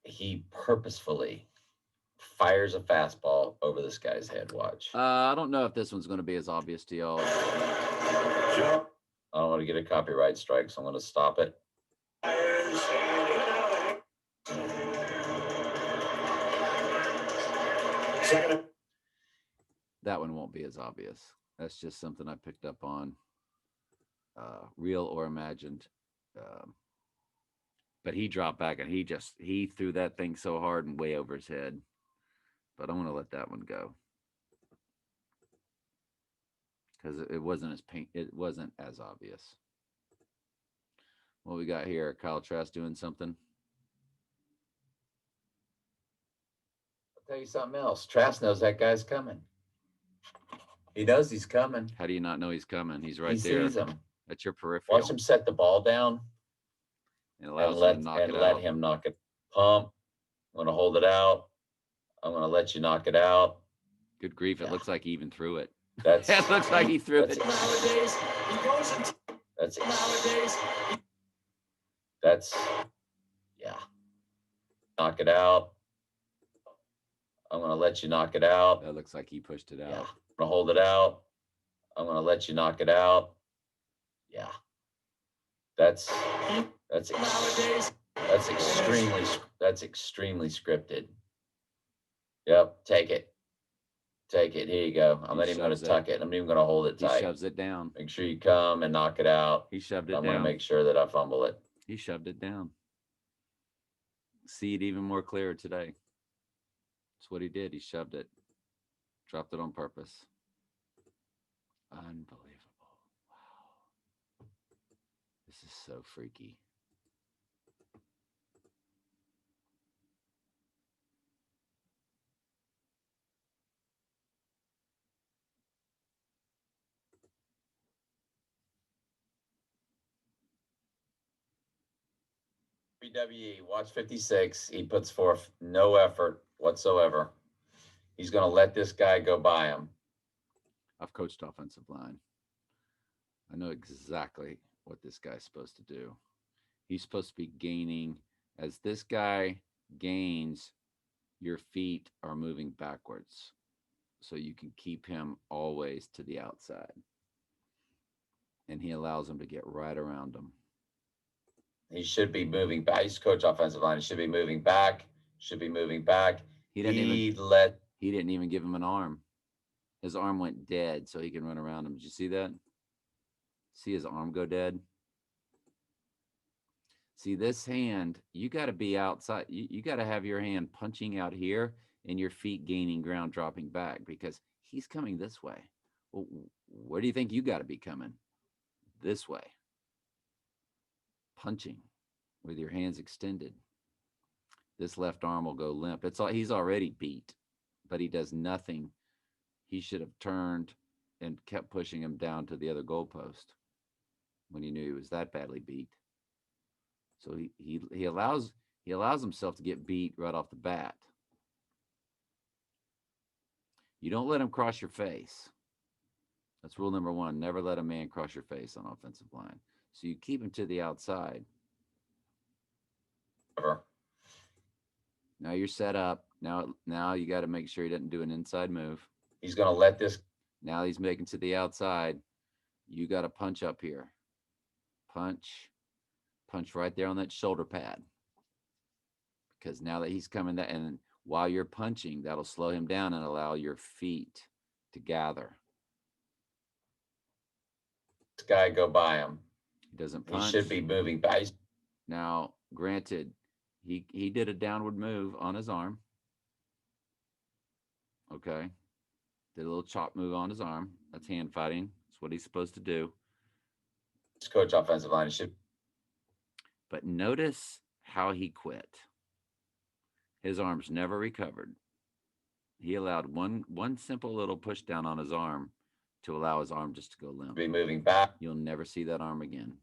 He purposefully fires a fastball over this guy's head. Watch. I don't know if this one's going to be as obvious to y'all. I don't want to get a copyright strike, so I'm going to stop it. That one won't be as obvious. That's just something I picked up on, real or imagined. But he dropped back and he threw that thing so hard and way over his head. But I'm going to let that one go because it wasn't as obvious. What we got here? Kyle Trask doing something. I'll tell you something else. Trask knows that guy's coming. He knows he's coming. How do you not know he's coming? He's right there. He sees him. That's your peripheral. Watch him set the ball down and let him knock it. Pump. I'm going to hold it out. I'm going to let you knock it out. Good grief. It looks like he even threw it. It looks like he threw it. Knock it out. I'm going to let you knock it out. That looks like he pushed it out. Yeah. I'm going to hold it out. I'm going to let you knock it out. Yeah. That's extremely scripted. Yep. Take it. Here you go. I'm not even going to tuck it. I'm not even going to hold it tight. He shoves it down. Make sure you come and knock it out. He shoved it down. I'm going to make sure that I fumble it. He shoved it down. See it even more clearer today. That's what he did. He shoved it. Dropped it on purpose. Unbelievable. Wow. This is so freaky. WWE, watch 56. He puts forth no effort whatsoever. He's going to let this guy go by him. I've coached offensive line. I know exactly what this guy's supposed to do. He's supposed to be gaining. As this guy gains, your feet are moving backwards. So you can keep him always to the outside. And he allows him to get right around him. He should be moving back. He's coach offensive line. He should be moving back. Should be moving back. He didn't even give him an arm. His arm went dead so he can run around him. Did you see that? See his arm go dead? See, this hand, you got to be outside. You got to have your hand punching out here and your feet gaining ground, dropping back, because he's coming this way. Well, where do you think you got to be coming? This way. Punching with your hands extended. This left arm will go limp. He's already beat, but he does nothing. He should have turned and kept pushing him down to the other goalpost when he knew he was that badly beat. So he allows himself to get beat right off the bat. You don't let him cross your face. That's rule number one. Never let a man cross your face on offensive line. So you keep him to the outside. Now you're set up. Now you got to make sure he doesn't do an inside move. He's going to let this. Now he's making to the outside. You got to punch up here. Punch right there on that shoulder pad. Because now that he's coming, and while you're punching, that'll slow him down and allow your feet to gather. This guy go by him. He doesn't punch. He should be moving back. Now, granted, he did a downward move on his arm. Okay. Did a little chop move on his arm. That's hand fighting. That's what he's supposed to do. It's coach offensive line. But notice how he quit. His arms never recovered. He allowed one simple little push down on his arm to allow his arm just to go limp. Be moving back. You'll never see that arm again.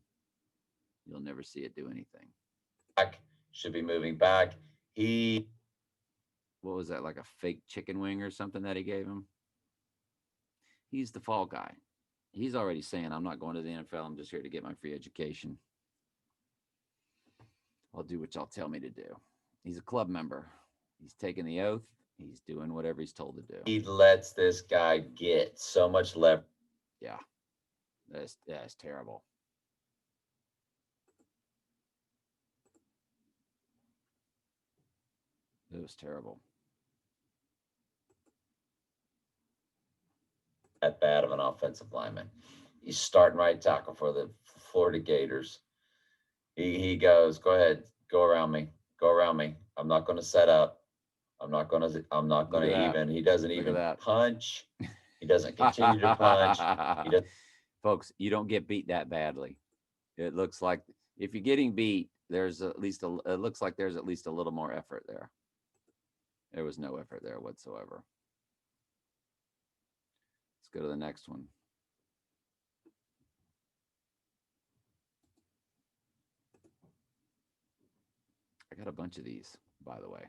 You'll never see it do anything. Back. Should be moving back. What was that, like a fake chicken wing or something that he gave him? He's the fall guy. He's already saying, I'm not going to the NFL. I'm just here to get my free education. I'll do what y'all tell me to do. He's a club member. He's taking the oath. He's doing whatever he's told to do. He lets this guy get so much leverage. Yeah. That's terrible. It was terrible. That bad of an offensive lineman. He's starting right tackle for the Florida Gators. He goes, go ahead, go around me. I'm not going to set up. I'm not going to even. He doesn't even punch. He doesn't continue to punch. Folks, you don't get beat that badly. It looks like if you're getting beat, it looks like there's at least a little more effort there. There was no effort there whatsoever. Let's go to the next one. I got a bunch of these, by the way.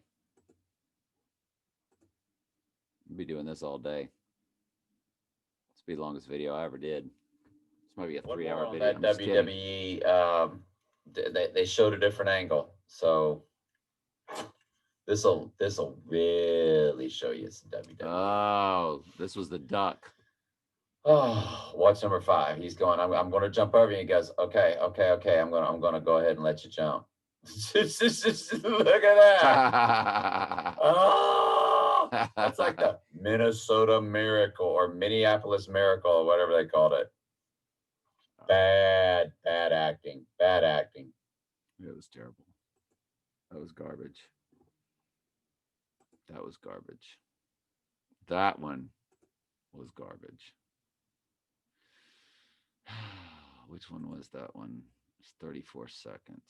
I'll be doing this all day. This will be the longest video I ever did. This might be a 3-hour video. That WWE, they showed a different angle. So this'll really show you some WWE. Oh, this was the duck. Oh, watch number 5. He's going, I'm going to jump over you. He goes, okay. I'm going to go ahead and let you jump. Look at that. Oh, that's like the Minnesota Miracle or Minneapolis Miracle or whatever they called it. Bad acting. It was terrible. That was garbage. That one was garbage. Which one was that one? It's 34 seconds.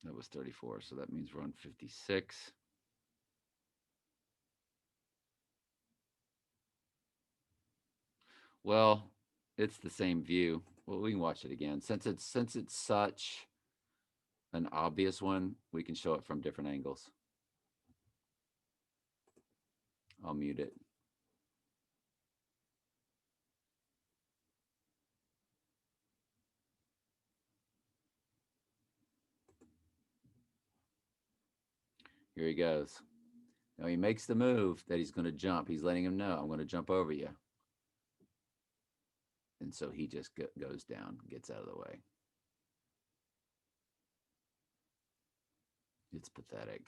That was 34, so that means we're on 56. Well, it's the same view. Well, we can watch it again. Since it's such an obvious one, we can show it from different angles. I'll mute it. Here he goes. Now he makes the move that he's going to jump. He's letting him know, I'm going to jump over you. And so he just goes down, gets out of the way. It's pathetic.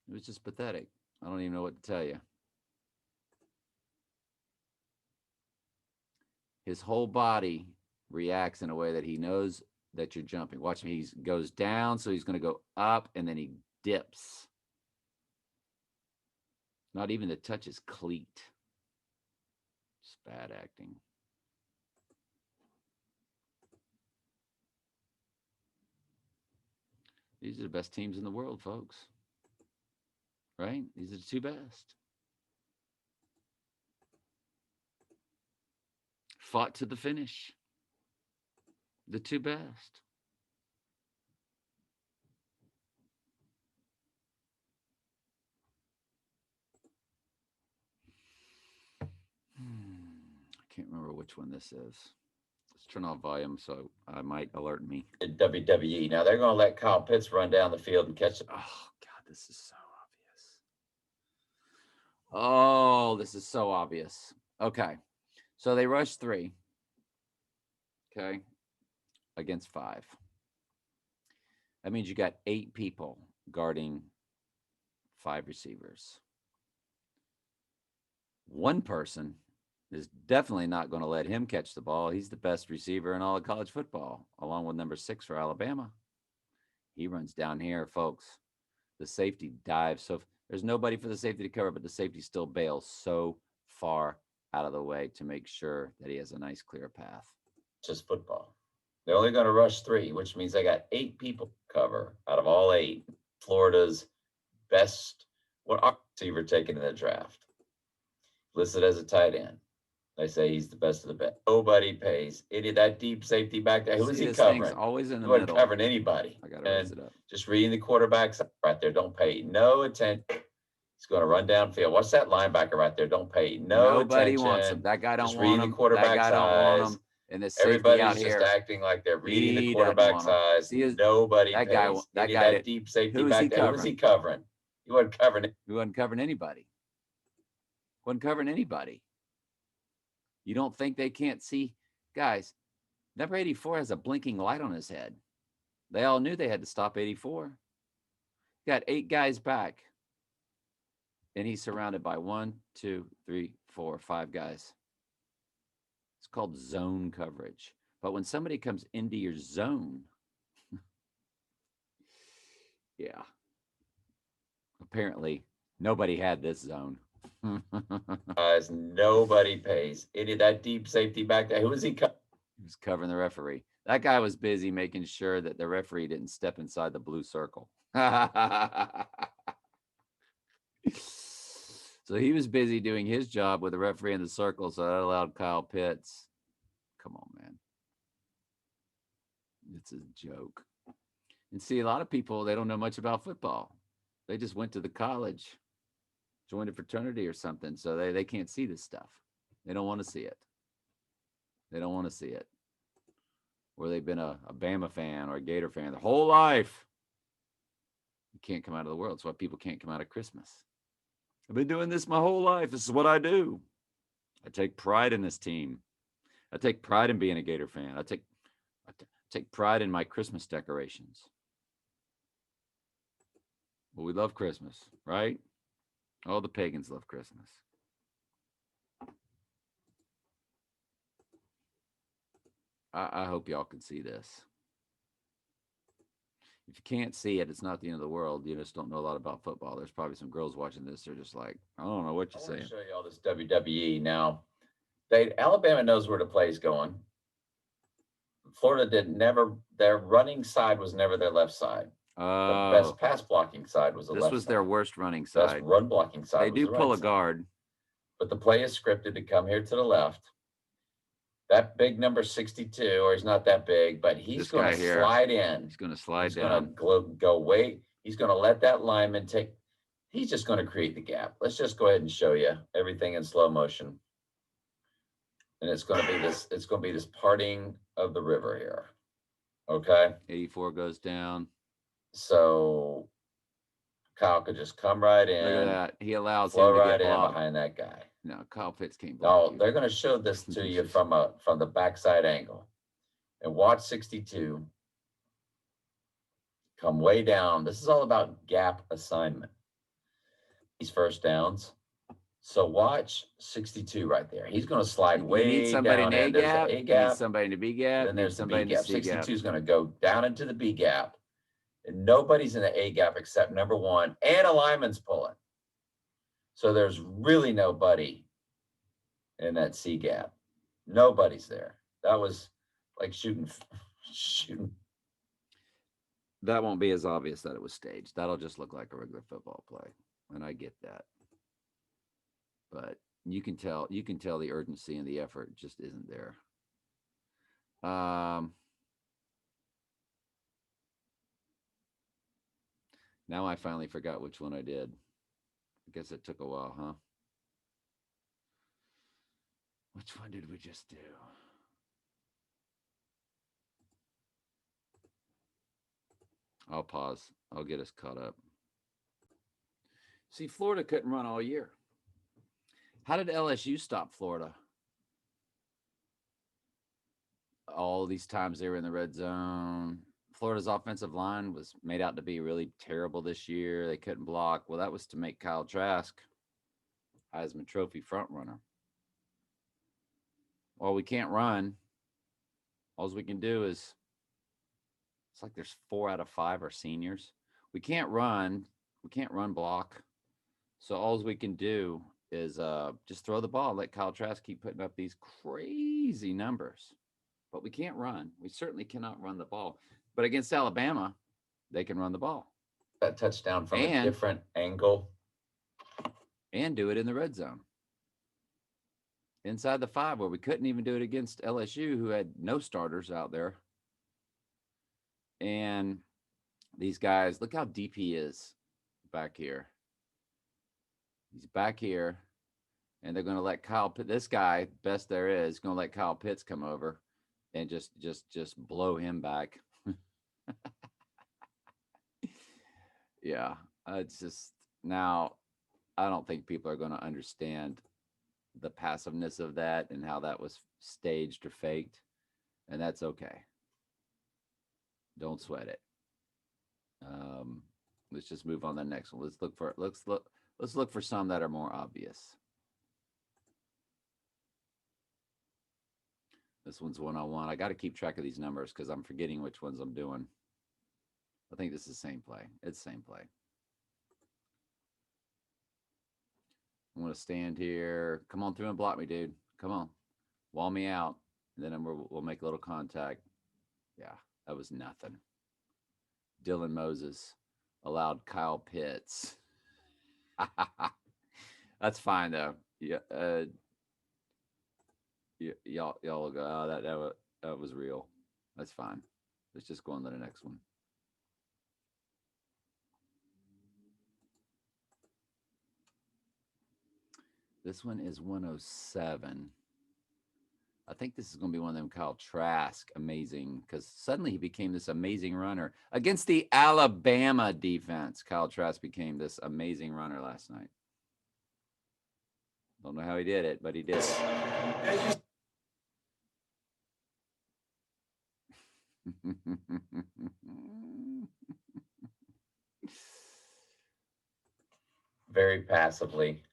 It was just pathetic. I don't even know what to tell you. His whole body reacts in a way that he knows that you're jumping. Watch me. He goes down, so he's going to go up, and then he dips. Not even to touch his cleat. It's bad acting. These are the best teams in the world, folks. Right? These are the two best. Fought to the finish. The two best. I can't remember which one this is. Let's turn off volume so I might alert me. WWE. Now they're going to let Kyle Pitts run down the field and catch it. Oh, God, this is so obvious. Oh, this is so obvious. Okay. So they rushed 3. Okay. Against 5. That means you got 8 people guarding 5 receivers. One person is definitely not going to let him catch the ball. He's the best receiver in all of college football, along with number 6 for Alabama. He runs down here, folks. The safety dives. So there's nobody for the safety to cover, but the safety still bails so far out of the way to make sure that he has a nice, clear path. It's just football. They're only going to rush 3, which means they got 8 people to cover out of all 8. Florida's best receiver taken in the draft. Listed as a tight end. They say he's the best of the best. Nobody pays. That deep safety back there. Who is he covering? Always in the he wasn't middle. covering anybody. I got to raise it up. Just reading the quarterbacks right there. Don't pay no attention. He's going to run downfield. What's that linebacker right there? Don't pay no Nobody attention. wants him. That guy don't just want reading him. The quarterback's that guy don't eyes. want him. And this safety Everybody's out just here, acting like they're reading the he doesn't quarterback's want him. eyes. See, Nobody that pays. guy- that guy that deep safety who is back he there. Who was covering? he covering? He wasn't covering it. He wasn't covering anybody. Wasn't covering anybody. You don't think they can't see? Guys, number 84 has a blinking light on his head. They all knew they had to stop 84. Got 8 guys back. And he's surrounded by 1, 2, 3, 4, 5 guys. It's called zone coverage. But when somebody comes into your zone, yeah. Apparently, nobody had this zone. Guys, nobody pays. That deep safety back there. Who was he covering? He was covering the referee. That guy was busy making sure that the referee didn't step inside the blue circle. So he was busy doing his job with the referee in the circle, so that allowed Kyle Pitts. Come on, man. It's a joke. And see, a lot of people, they don't know much about football. They just went to the college, joined a fraternity or something, so they can't see this stuff. They don't want to see it. They don't want to see it. Or they've been a Bama fan or a Gator fan their whole life. You can't come out of the world. That's why people can't come out of Christmas. I've been doing this my whole life. This is what I do. I take pride in this team. I take pride in being a Gator fan. I take pride in my Christmas decorations. Well, we love Christmas, right? All the pagans love Christmas. I hope y'all can see this. If you can't see it, it's not the end of the world. You just don't know a lot about football. There's probably some girls watching this. They're just like, I don't know what I you're want to saying. show you all this WWE now. Alabama knows where the play's going. Florida did never. Their running side was never their left side. The best pass blocking side was the left. This was their side. worst running Best side. run blocking side. They was do the pull right a guard. Side. But the play is scripted to come here to the left. That big number 62, or he's not that big, but he's going to slide in. He's going to slide he's down. going to go way. He's going to let that lineman take. He's just going to create the gap. Let's just go ahead and show you everything in slow motion. And it's going to be this. It's going to be this parting of the river here. Okay. 84 goes down. So Kyle could just come right in. Look at that. He allows flow him to right get blocked. in behind that guy. No, Kyle Pitts can't block. No, they're going to show this to you from the backside angle. And watch 62 come way down. This is all about gap assignment. These first downs. So watch 62 right there. He's going to slide way down. Somebody in A gap. You need somebody in the B gap. Then there's somebody the B gap. in the C gap. 62 is going to go down into the B gap. And nobody's in the A gap except number one. And a lineman's pulling. So there's really nobody in that C gap. Nobody's there. That was like shooting. That won't be as obvious that it was staged. That'll just look like a regular football play. And I get that. But you can tell the urgency and the effort just isn't there. Now I finally forgot which one I did. I guess it took a while, huh? Which one did we just do? I'll pause. I'll get us caught up. See, Florida couldn't run all year. How did LSU stop Florida? All these times they were in the red zone. Florida's offensive line was made out to be really terrible this year. They couldn't block. Well, that was to make Kyle Trask Heisman Trophy front runner. Well, we can't run. All we can do is, it's like there's 4 out of 5 are seniors. We can't run. We can't run block. So all we can do is just throw the ball, let Kyle Trask keep putting up these crazy numbers. But we can't run. We certainly cannot run the ball. But against Alabama, they can run the ball. That touchdown from a different angle. And do it in the red zone. Inside the 5, where we couldn't even do it against LSU, who had no starters out there. And these guys, look how deep he is back here. He's back here. And they're going to let this guy, best there is, going to let Kyle Pitts come over and just blow him back. Yeah, it's just, now I don't think people are going to understand the passiveness of that and how that was staged or faked, and that's okay. Don't sweat it. Let's just move on to the next one. Let's look for some that are more obvious. This one's 101. I got to keep track of these numbers because I'm forgetting which ones I'm doing. I think this is the same play. It's the same play. I'm going to stand here. Come on through and block me, dude. Come on. Wall me out. And then we'll make a little contact. Yeah, that was nothing. Dylan Moses allowed Kyle Pitts. That's fine, though. Yeah, y'all will go, oh, that was real. That's fine. Let's just go on to the next one. This one is 107. I think this is going to be one of them Kyle Trask amazing, because suddenly he became this amazing runner against the Alabama defense. Kyle Trask became this amazing runner last night. Don't know how he did it, but he did it. Very passively.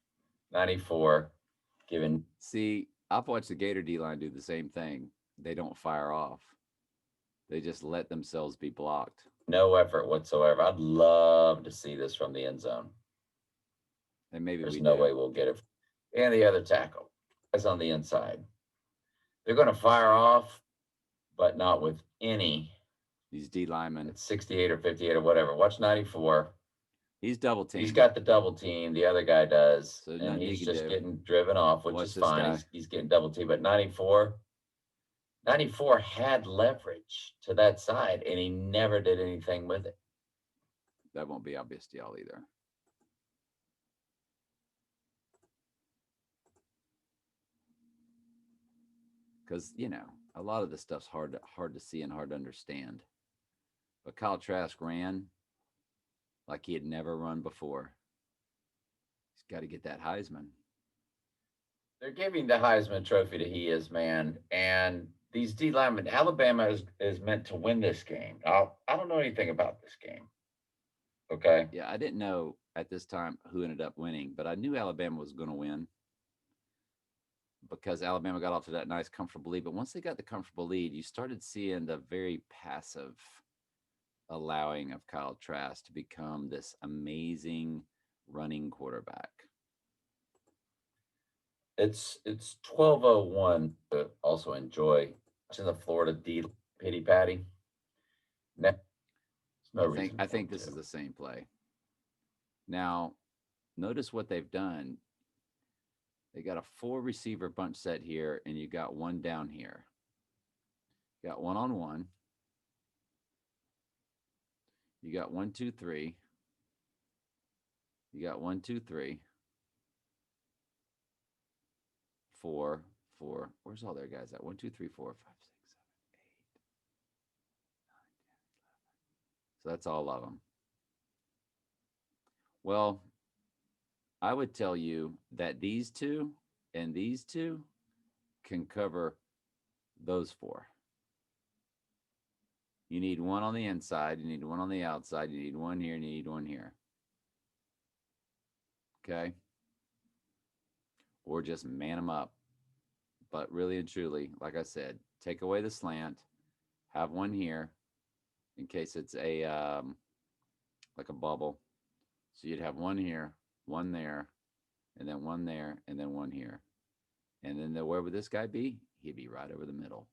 94 given. See, I've watched the Gator D-line do the same thing. They don't fire off. They just let themselves be blocked. No effort whatsoever. I'd love to see this from the end zone. And maybe There's we no do. way we'll get it. And the other tackle is on the inside. They're going to fire off, but not with any. These D linemen. It's 68 or 58 or whatever. Watch 94. He's double team. He's got the double team. The other guy does. So and nothing you he's can just do. getting driven off, which Watch is this fine. guy. He's getting double team. But 94 had leverage to that side, and he never did anything with it. That won't be obvious to y'all either. Because, you know, a lot of this stuff's hard to see and hard to understand. But Kyle Trask ran like he had never run before. He's got to get that Heisman. They're giving the Heisman Trophy to he is, man. And these D linemen, Alabama is meant to win this game. I don't know anything about this game. Okay. Yeah, I didn't know at this time who ended up winning, but I knew Alabama was going to win because Alabama got off to that nice, comfortable lead. But once they got the comfortable lead, you started seeing the very passive allowing of Kyle Trask to become this amazing running quarterback. It's 12:01 to also enjoy watching the Florida D pity patty. No reason I think this is the same play. Now, notice what they've done. They got a 4 receiver bunch set here, and you got one down here. You got 1-on-1. You got 1, 2, 3. You got 1, 2, 3. 4, 4. Where's all their guys at? 1, 2, 3, 4, 5, 6, 7, 8, 9, 10, 11. So that's all of them. Well, I would tell you that these two and these two can cover those 4. You need one on the inside. You need one on the outside. You need one here and you need one here. Okay? Or just man them up. But really and truly, like I said, take away the slant. Have one here in case it's a like a bubble. So you'd have one here, one there, and then one there, and then one here. And then where would this guy be? He'd be right over the middle.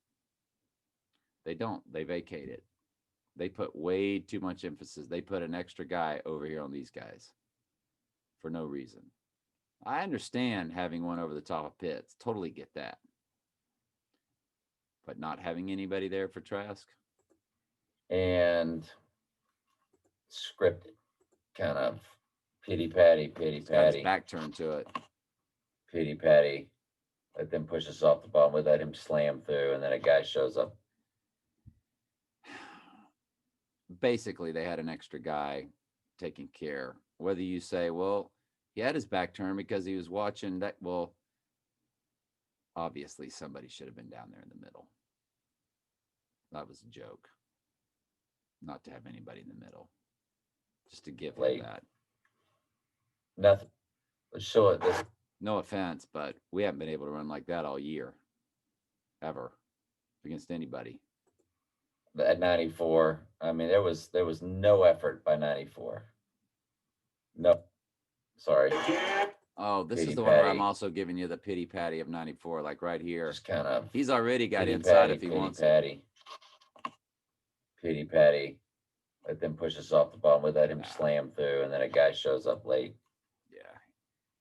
They don't. They vacate it. They put way too much emphasis. They put an extra guy over here on these guys for no reason. I understand having one over the top of Pitts. Totally get that. But not having anybody there for Trask. And scripted, kind of pity patty. Got his back turned to it. Pity patty. Let them push us off the ball. We let him slam through, and then a guy shows up. Basically, they had an extra guy taking care. Whether you say, well, he had his back turned because he was watching that. Well, obviously, somebody should have been down there in the middle. That was a joke. Not to have anybody in the middle. Just to give him that. Nothing. Let's show it. This. No offense, but we haven't been able to run like that all year. Ever. Against anybody. At 94, I mean, there was no effort by 94. No, sorry. Oh, this Pity is the one where I'm patty. also giving you the pity patty of 94, like right here. Just kind of. He's already got pity inside patty, if he pity wants. patty. Pity patty. Let them push us off the ball. We let him slam through, and then a guy shows up late. Yeah,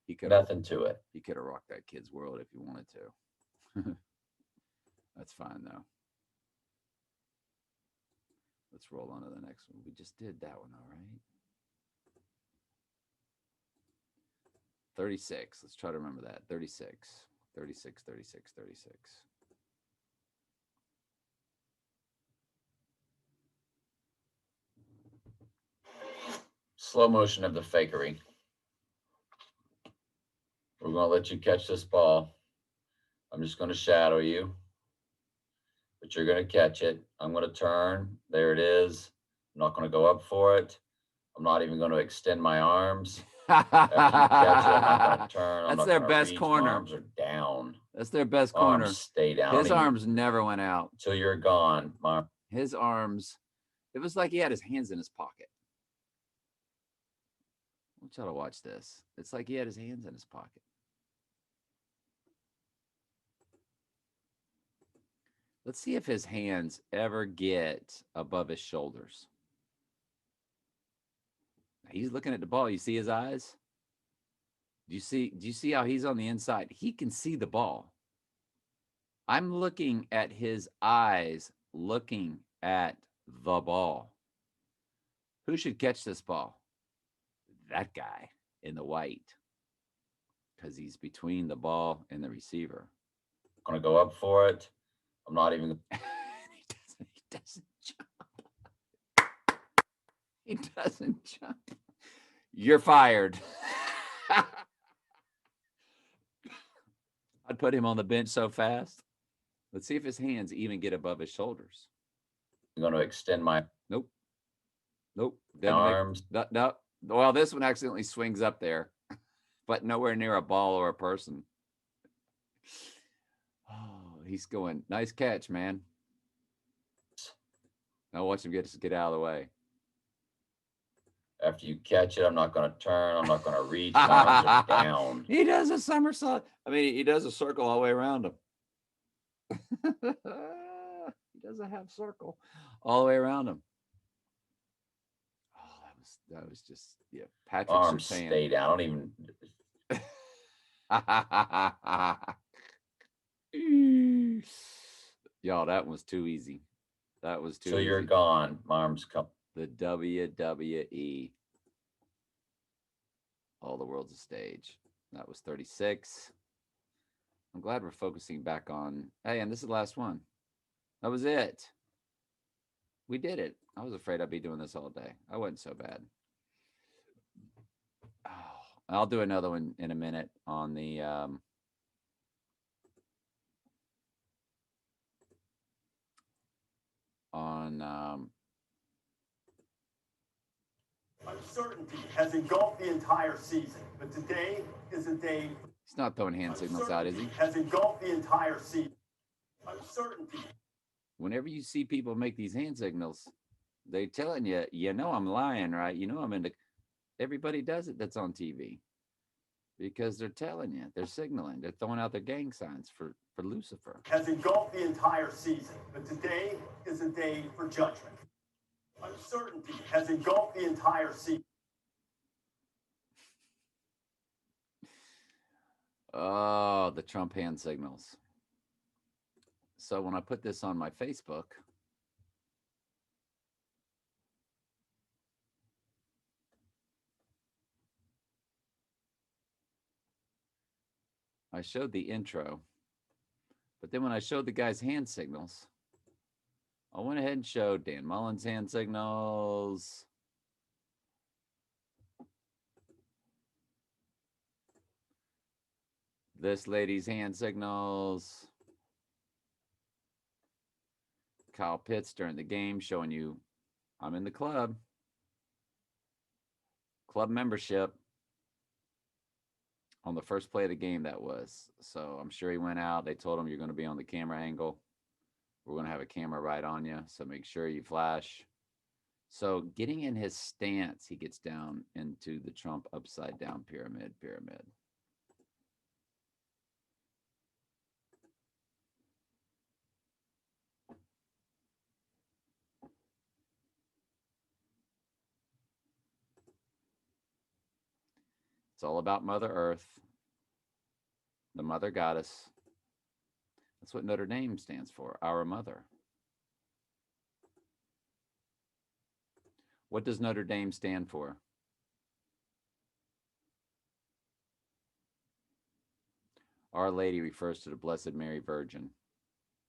he could. Nothing to it. He could have rocked that kid's world if he wanted to. That's fine though. Let's roll on to the next one. We just did that one, all right. 36. Let's try to remember that. 36. 36, 36, 36. Slow motion of the fakery. We're going to let you catch this ball. I'm just going to shadow you. But you're going to catch it. I'm going to turn. There it is. I'm not going to go up for it. I'm not even going to extend my arms. After you catch it, I'm not going to turn. I'm That's not their gonna best reach. corner. My arms are down. That's their best corner. Arms stay down. His arms never went out. Till you're gone. His arms, It was like he had his hands in his pocket. I want y'all to watch this. It's like he had his hands in his pocket. Let's see if his hands ever get above his shoulders. He's looking at the ball. You see his eyes? Do you see how he's on the inside? He can see the ball. I'm looking at his eyes, looking at the ball. Who should catch this ball? That guy in the white. Because he's between the ball and the receiver. I'm going to go up for it. I'm not even. He doesn't jump. He doesn't jump. You're fired. I'd put him on the bench so fast. Let's see if his hands even get above his shoulders. I'm going to extend my Nope. arms. No. Well, this one accidentally swings up there, but nowhere near a ball or a person. Oh, he's going, nice catch, man. Now watch him get out of the way. After you catch it, I'm not going to turn. I'm not going to reach. My arms are down. He does a somersault. I mean, he does a circle all the way around him. He does a half circle all the way around him. Oh, that was just, yeah. Patrick Arms Surtain. stay down. I don't even. Y'all, that was too easy. That was too So easy. you're gone. My arms come. The WWE. All the world's a stage. That was 36. I'm glad we're focusing back on. Hey, and this is the last one. That was it. We did it. I was afraid I'd be doing this all day. I wasn't so bad. Oh, I'll do another one in a minute on the Uncertainty has engulfed the entire season, but today is a day. He's not throwing hand signals out, is he? Has engulfed the entire season. Uncertainty. Whenever you see people make these hand signals, they're telling you, you know I'm lying, right? You know I'm in the. Everybody does it that's on TV because they're telling you, they're signaling, they're throwing out their gang signs for Lucifer. Has engulfed the entire season, but today is a day for judgment. Uncertainty has engulfed the entire season. Oh, the Trump hand signals. So when I put this on my Facebook, I showed the intro, but then when I showed the guy's hand signals, I went ahead and showed Dan Mullen's hand signals. This lady's hand signals. Kyle Pitts during the game showing you I'm in the club. Club membership on the first play of the game, that was. So I'm sure he went out. They told him you're going to be on the camera angle. We're going to have a camera right on you. So make sure you flash. So getting in his stance, he gets down into the Trump upside down pyramid. It's all about Mother Earth, the Mother Goddess. That's what Notre Dame stands for, our mother. What does Notre Dame stand for? Our Lady refers to the Blessed Mary Virgin,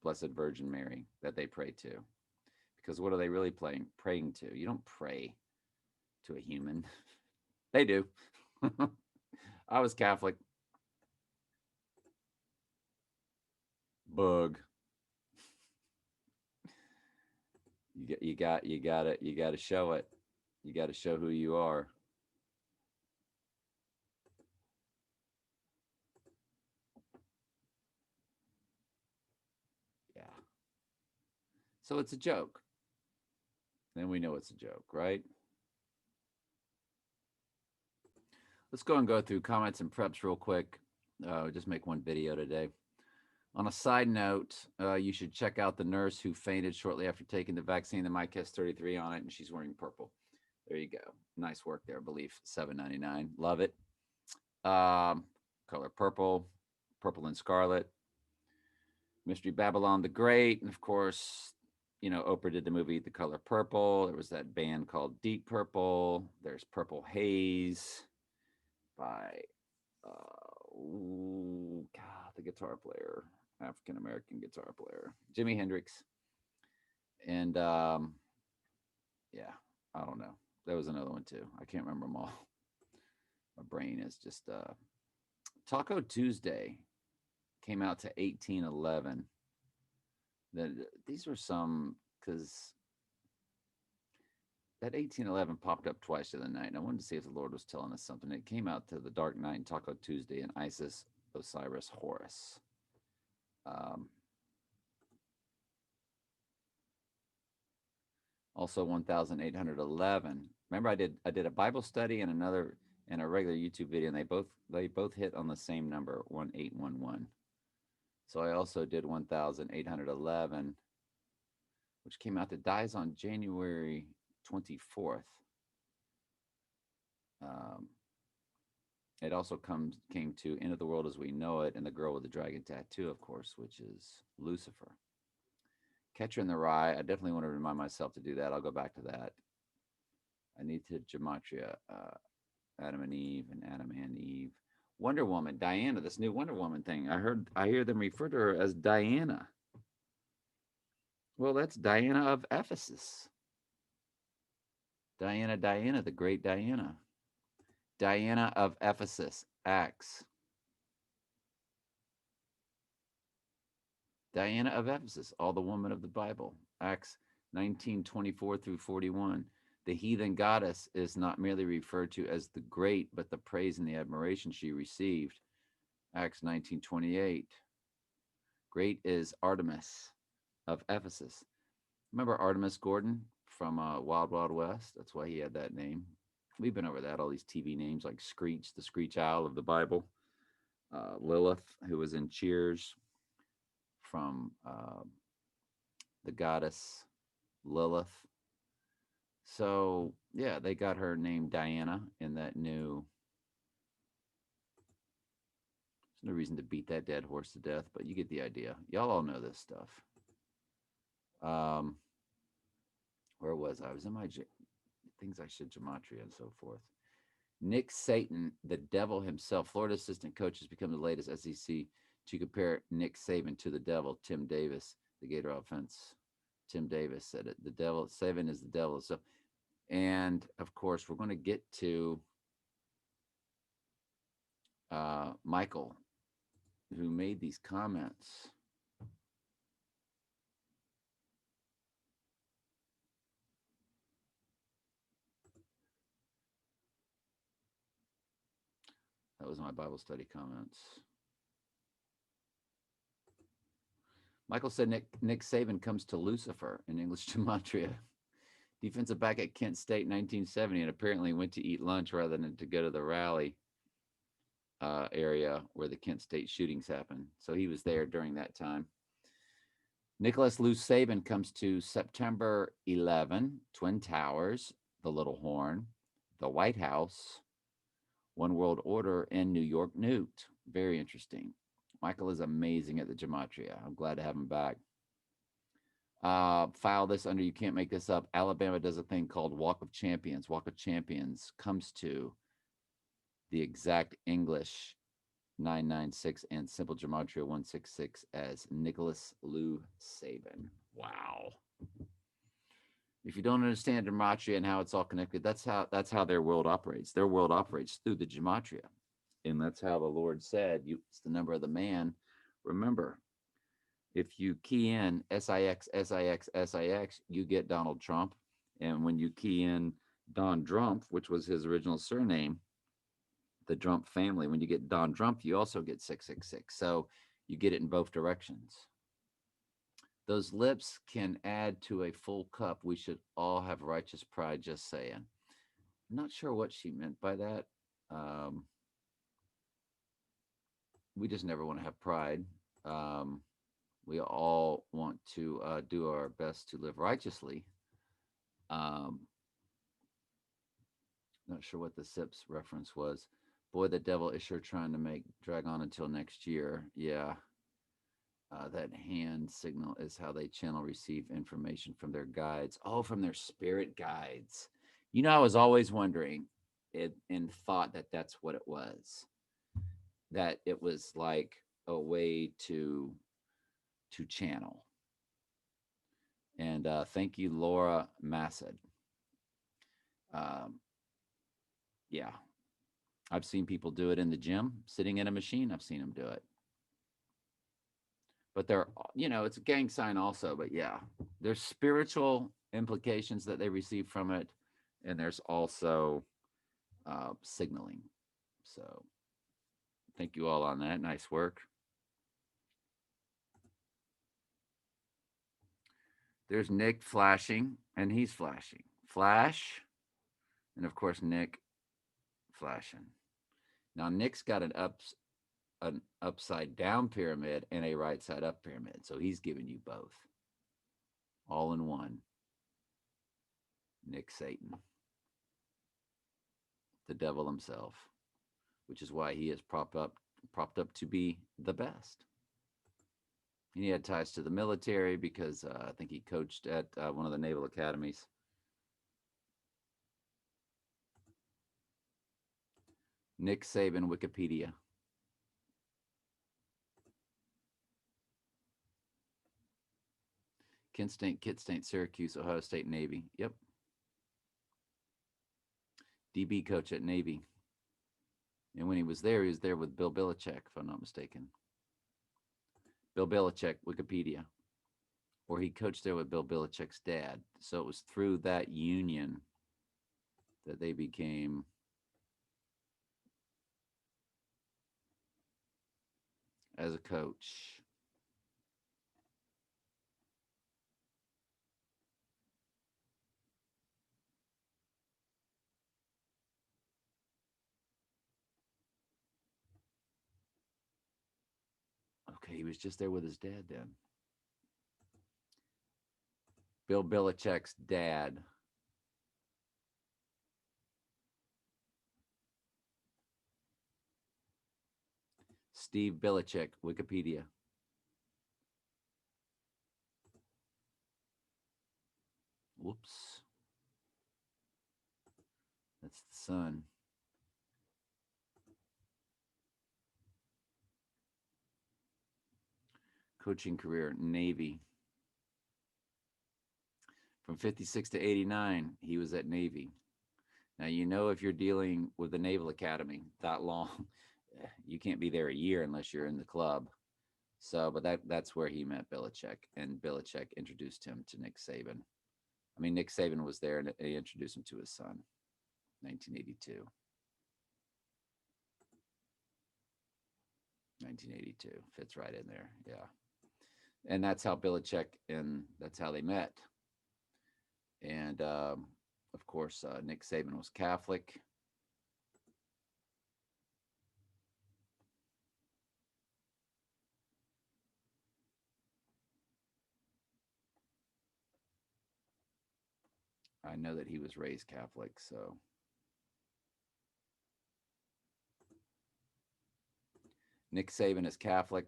Blessed Virgin Mary, that they pray to. Because what are they really praying to? You don't pray to a human. They do. I was Catholic. Bug. You got to show it. You got to show who you are. Yeah. So it's a joke. then we know it's a joke, right? Let's go through comments and preps real quick. Just make one video today. On a side note, you should check out the nurse who fainted shortly after taking the vaccine. The mic has 33 on it, and she's wearing purple. There you go. Nice work there, I believe. $7.99. Love it. Color purple, purple and scarlet. Mystery Babylon the Great. And of course, you know, Oprah did the movie The Color Purple. There was that band called Deep Purple. There's Purple Haze by, the guitar player, African-American guitar player, Jimi Hendrix. And yeah, I don't know. There was another one too. I can't remember them all. My brain is just Taco Tuesday came out to 1811. These were some, because that 1811 popped up twice the other night, and I wanted to see if the Lord was telling us something. It came out to the Dark Knight and Taco Tuesday and Isis, Osiris, Horus. Also 1811. Remember, I did a Bible study and a regular YouTube video, and they both hit on the same number, 1811. So I also did 1811, which came out, that dies on January 24th. It also came to End of the World as We Know It, and The Girl with the Dragon Tattoo, of course, which is Lucifer. Catcher in the Rye, I definitely want to remind myself to do that. I'll go back to that. I need to gematria, Adam and Eve and Adam and Eve. Wonder Woman, Diana, this new Wonder Woman thing. I hear them refer to her as Diana. Well, that's Diana of Ephesus. Diana, the great Diana. Diana of Ephesus, Acts. Diana of Ephesus, all the women of the Bible. Acts 19:24 through 41. The heathen goddess is not merely referred to as the great, but the praise and the admiration she received. Acts 19:28. Great is Artemis of Ephesus. Remember Artemis Gordon from Wild Wild West? That's why he had that name. We've been over that, all these TV names like Screech, the Screech Owl of the Bible. Lilith, who was in Cheers, from the goddess Lilith. So, yeah, they got her named Diana in that new. There's no reason to beat that dead horse to death, but you get the idea. Y'all all know this stuff. Where was I? I was in my things I should gematria and so forth. Nick Saban, the devil himself. Florida assistant coach has become the latest SEC to compare Nick Saban to the devil. Tim Davis, the Gator offense. Tim Davis said it. The devil, Saban is the devil. So, and of course, we're going to get to Michael, who made these comments. That was my Bible study comments. Michael said Nick Saban comes to Lucifer in English gematria. Defensive back at Kent State 1970, and apparently went to eat lunch rather than to go to the rally area where the Kent State shootings happened. So he was there during that time. Did Lsu Saban comes to September 11, Twin Towers, the Little Horn, the White House, One World Order, and New York Nuked. Very interesting. Michael is amazing at the gematria. I'm glad to have him back. File this under You Can't Make This Up. Alabama does a thing called Walk of Champions. Walk of Champions comes to the exact English 996 and simple gematria 166 as Did Lsu Saban. Wow. If you don't understand gematria and how it's all connected, that's how their world operates. Their world operates through the gematria. And that's how the Lord said, it's the number of the man. Remember, if you key in SIX, SIX, SIX, you get Donald Trump. And when you key in Don Trump, which was his original surname, the Trump family, when you get Don Trump, you also get 666. So you get it in both directions. Those lips can add to a full cup. We should all have righteous pride, just saying. I'm not sure what she meant by that. We just never want to have pride. We all want to do our best to live righteously. Not sure what the Sips reference was. Boy, the devil is sure trying to drag on until next year. Yeah. That hand signal is how they receive information from their guides. Oh, from their spirit guides. I was always wondering and thought that that's what it was. That it was like a way to channel. And thank you, Laura Massad. Yeah. I've seen people do it in the gym, sitting in a machine. I've seen them do it. But they're, it's a gang sign also. But yeah, there's spiritual implications that they receive from it. And there's also signaling. So thank you all on that. Nice work. There's Nick flashing, and he's flashing. Flash. And of course, Nick flashing. Now, Nick's got an upside down pyramid and a right side up pyramid. So he's giving you both. All in one. Nick Satan. The devil himself. Which is why he is propped up to be the best. And he had ties to the military because I think he coached at one of the naval academies. Nick Saban, Wikipedia. Kent State, Syracuse, Ohio State, Navy. Yep. DB coach at Navy. And when he was there with Bill Belichick, if I'm not mistaken. Bill Belichick, Wikipedia. Or he coached there with Bill Belichick's dad. So it was through that union that they became as a coach. Okay, he was just there with his dad then. Bill Belichick's dad. Steve Belichick, Wikipedia. Whoops. That's the son. Coaching career, Navy. From 56 to 89, he was at Navy. Now, if you're dealing with the Naval Academy that long, you can't be there a year unless you're in the club. So, but that's where he met Belichick, and Belichick introduced him to Nick Saban. I mean, Nick Saban was there, and he introduced him to his son, 1982. 1982 fits right in there, yeah. And that's how Belichick and that's how they met. And of course, Nick Saban was Catholic. I know that he was raised Catholic, so. Nick Saban is Catholic.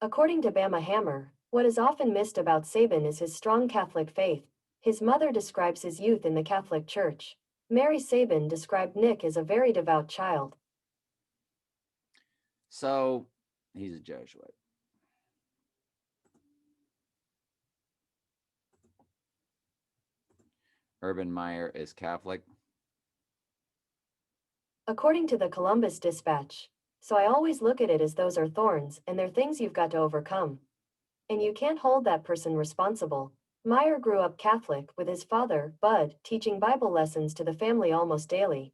According to Bama Hammer, what is often missed about Saban is his strong Catholic faith. His mother describes his youth in the Catholic Church. Mary Saban described Nick as a very devout child. So, he's a Jesuit. Urban Meyer is Catholic. According to the Columbus Dispatch. So I always look at it as those are thorns and they're things you've got to overcome. And you can't hold that person responsible. Meyer grew up Catholic with his father, Bud, teaching Bible lessons to the family almost daily.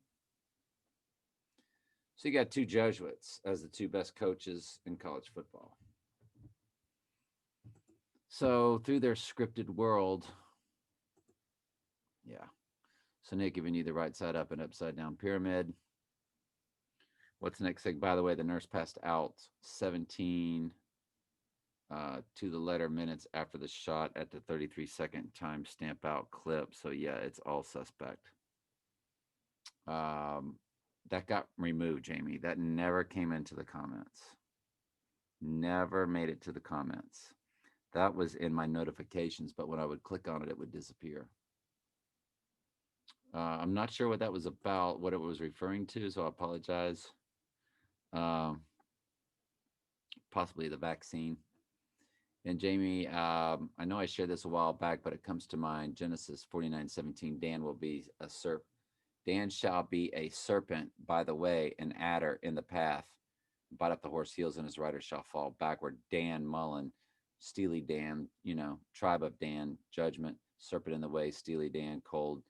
So you got two Jesuits as the two best coaches in college football. So through their scripted world, yeah. So Nick giving you the right side up and upside down pyramid. What's the next thing? By the way, the nurse passed out 17 to the letter minutes after the shot at the 33-second time stamp out clip. So yeah, it's all suspect. That got removed, Jamie. That never came into the comments. Never made it to the comments. That was in my notifications, but when I would click on it, it would disappear. I'm not sure what that was about, what it was referring to, so I apologize. Possibly the vaccine. And Jamie, I know I shared this a while back, but it comes to mind. Genesis 49:17. Dan will be a serpent. Dan shall be a serpent by the way, an adder in the path. Bite up the horse heels, and his rider shall fall backward. Dan Mullen, Steely Dan, tribe of Dan, judgment, serpent in the way, Steely Dan, cold,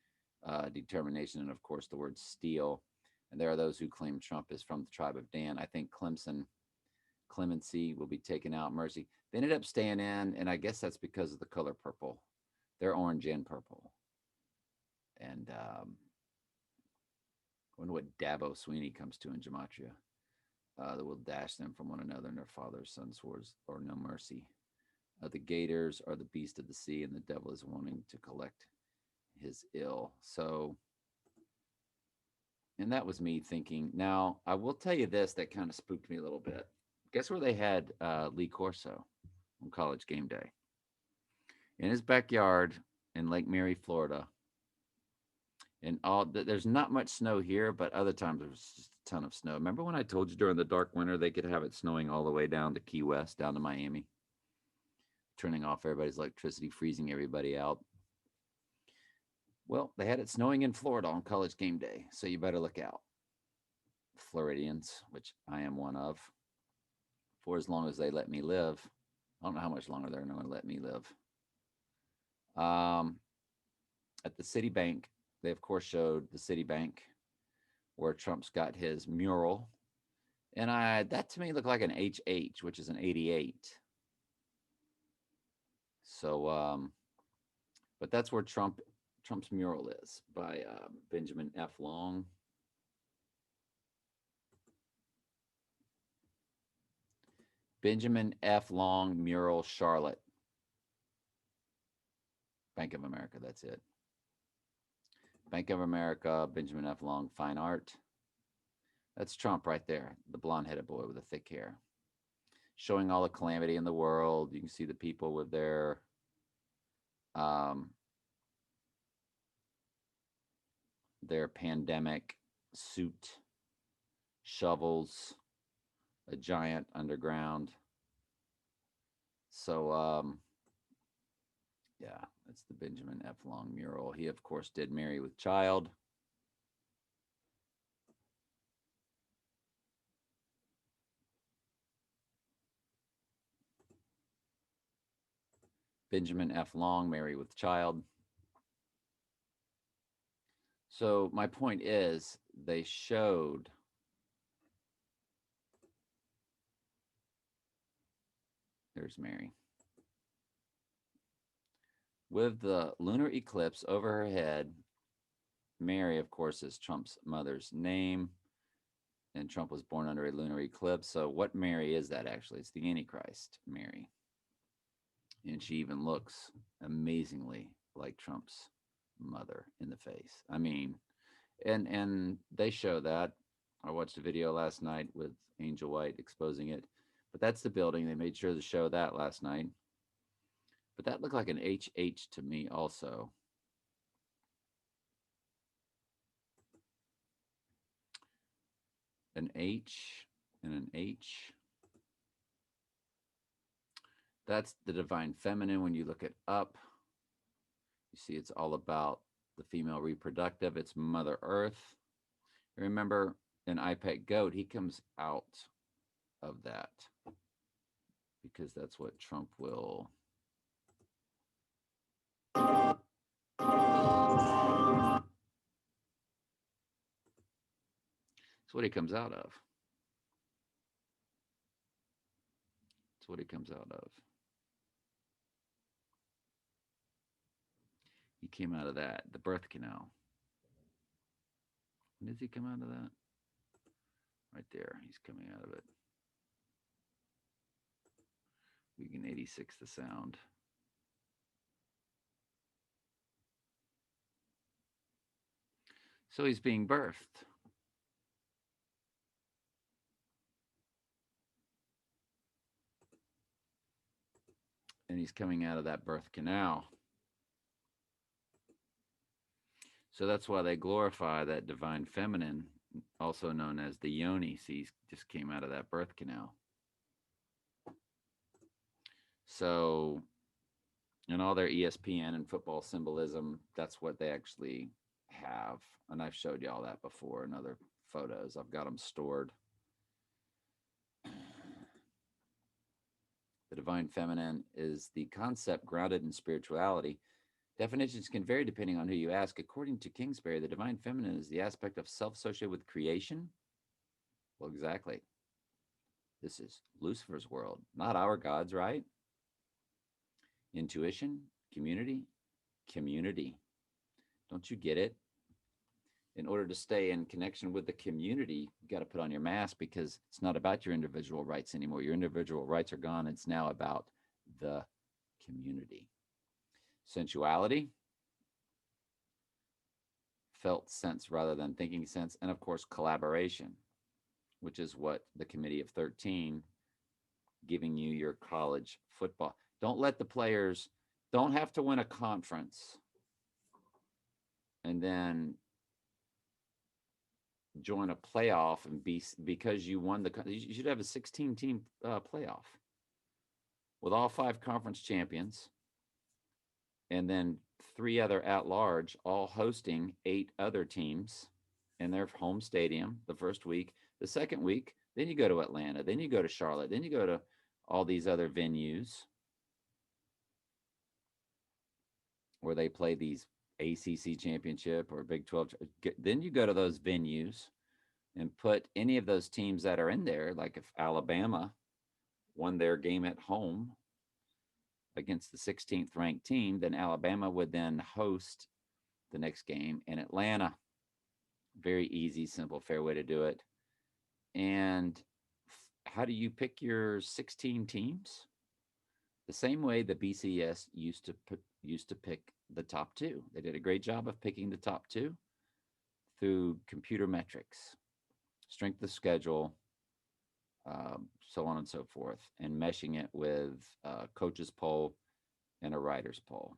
determination, and of course the word steel. And there are those who claim Trump is from the tribe of Dan. I think clemency will be taken out, mercy. They ended up staying in, and I guess that's because of the color purple. They're orange and purple. And I wonder what Dabo Sweeney comes to in Gematria. That will dash them from one another, and their father's sons swords or no mercy. The gators are the beast of the sea, and the devil is wanting to collect his ill. So, and that was me thinking. Now, I will tell you this that kind of spooked me a little bit. Guess where they had Lee Corso on College Game Day? In his backyard in Lake Mary, Florida. And there's not much snow here, but other times there's just a ton of snow. Remember when I told you during the dark winter they could have it snowing all the way down to Key West, down to Miami, turning off everybody's electricity, freezing everybody out? Well, they had it snowing in Florida on College Game Day, so you better look out. Floridians, which I am one of, for as long as they let me live. I don't know how much longer they're going to let me live. At the Citibank, they of course showed the Citibank where Trump's got his mural, and that to me looked like an HH, which is an 88. So, but that's where Trump's mural is, by Benjamin F. Long. Benjamin F. Long mural, Charlotte. Bank of America, that's it. Bank of America, Benjamin F. Long, fine art. That's Trump right there, the blonde-headed boy with the thick hair, showing all the calamity in the world. You can see the people with their pandemic suit, shovels, a giant underground. So, yeah, that's the Benjamin F. Long mural. He, of course, did Marry with Child. Benjamin F. Long, Marry with Child. So my point is, they showed there's Mary with the lunar eclipse over her head. Mary, of course, is Trump's mother's name, and Trump was born under a lunar eclipse. So what Mary is that actually? It's the Antichrist Mary. And she even looks amazingly like Trump's mother in the face. I mean, and they show that. I watched a video last night with Angel White exposing it. But that's the building. They made sure to show that last night. But that looked like an HH to me also. An H and an H. That's the divine feminine. When you look it up, you see it's all about the female reproductive. It's Mother Earth. Remember, in Pet Goat, he comes out of that because that's what Trump will. That's what he comes out of. That's what he comes out of. He came out of that, the birth canal. When does he come out of that? Right there. He's coming out of it. We can 86 the sound. So he's being birthed. And he's coming out of that birth canal. So that's why they glorify that divine feminine, also known as the yoni. See, he just came out of that birth canal. So in all their ESPN and football symbolism, that's what they actually have. And I've showed you all that before in other photos. I've got them stored. The divine feminine is the concept grounded in spirituality. Definitions can vary depending on who you ask. According to Kingsbury, the divine feminine is the aspect of self associated with creation. Well, exactly. This is Lucifer's world, not our gods, right? Intuition, community. Don't you get it? In order to stay in connection with the community, you got to put on your mask, because it's not about your individual rights anymore. Your individual rights are gone. It's now about the community. Sensuality, felt sense rather than thinking sense, and of course, collaboration, which is what the Committee of 13 giving you your college football. Don't let the players, don't have to win a conference and then join a playoff and be, because you won you should have a 16-team playoff with all 5 conference champions, and then 3 other at large, all hosting 8 other teams in their home stadium the first week. The second week, then you go to Atlanta, then you go to Charlotte, then you go to all these other venues where they play these ACC championship or Big 12. Then you go to those venues and put any of those teams that are in there, like if Alabama won their game at home against the 16th ranked team, then Alabama would then host the next game in Atlanta. Very easy, simple, fair way to do it. And how do you pick your 16 teams? The same way the BCS used to pick the top 2. They did a great job of picking the top 2 through computer metrics, strength of schedule, so on and so forth, and meshing it with a coach's poll and a writer's poll.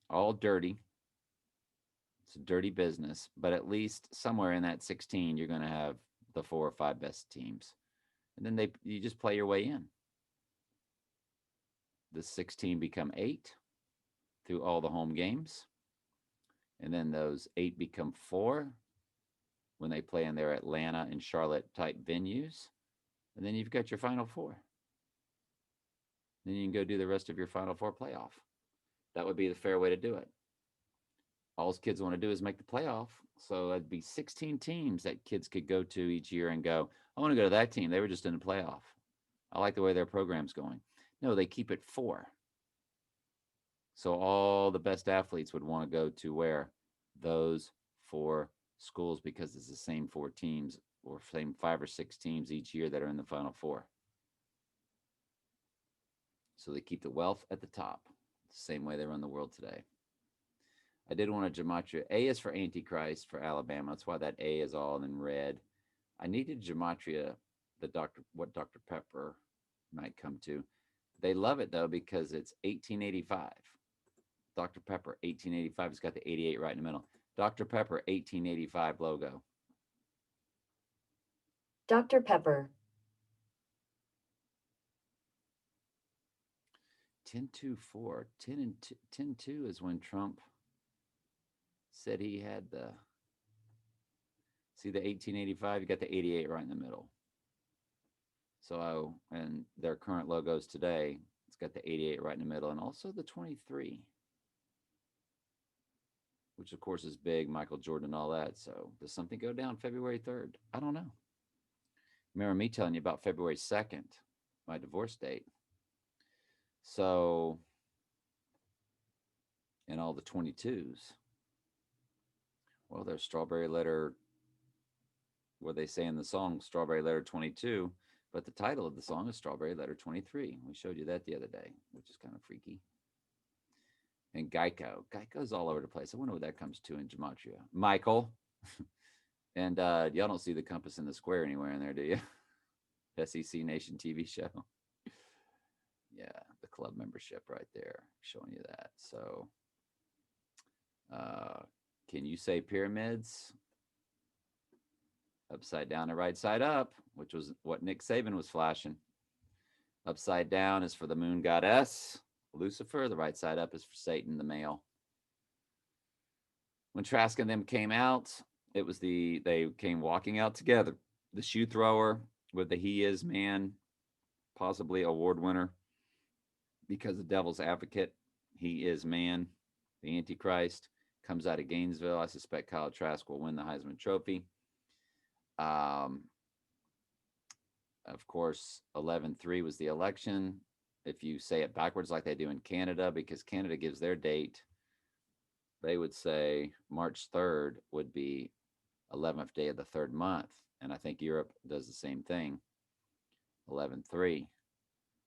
All dirty. It's a dirty business, but at least somewhere in that 16, you're going to have the 4 or 5 best teams. And then you just play your way in. The 16 become 8 through all the home games. And then those 8 become 4 when they play in their Atlanta and Charlotte type venues. And then you've got your Final 4. Then you can go do the rest of your Final 4 playoff. That would be the fair way to do it. All kids want to do is make the playoff. So it'd be 16 teams that kids could go to each year and go, I want to go to that team. They were just in the playoff. I like the way their program's going. No, they keep it 4. So all the best athletes would want to go to where? Those 4 schools, because it's the same 4 teams or same 5 or 6 teams each year that are in the Final 4. So they keep the wealth at the top, the same way they run the world today. I did want a gematria. A is for Antichrist for Alabama. That's why that A is all in red. I needed gematria, what Dr. Pepper might come to. They love it though, because it's 1885. Dr. Pepper, 1885. It's got the 88 right in the middle. Dr. Pepper, 1885 logo. Dr. Pepper. 10-2-4. 10-2 is when Trump said he had see the 1885, you got the 88 right in the middle. So, and their current logos today, it's got the 88 right in the middle, and also the 23, which of course is big, Michael Jordan and all that. So does something go down February 3rd? I don't know. Remember me telling you about February 2nd, my divorce date. So and all the 22s. Well, there's strawberry letter, what they say in the song, strawberry letter 22, but the title of the song is strawberry letter 23. We showed you that the other day, which is kind of freaky. And Geico. Geico's all over the place. I wonder what that comes to in gematria. Michael. And y'all don't see the compass in the square anywhere in there, do you? SEC Nation TV show. Yeah, the club membership right there, showing you that. So, can you say pyramids? Upside down and right side up, which was what Nick Saban was flashing. Upside down is for the moon goddess, Lucifer. The right side up is for Satan, the male. When Trask and them came out, they came walking out together. The shoe thrower with the He Is Man, possibly award winner, because the devil's advocate, He Is Man, the Antichrist, comes out of Gainesville. I suspect Kyle Trask will win the Heisman Trophy. Of course, 11/3 was the election. If you say it backwards like they do in Canada, because Canada gives their date, they would say March 3rd would be 11th day of the third month. And I think Europe does the same thing, 11/3,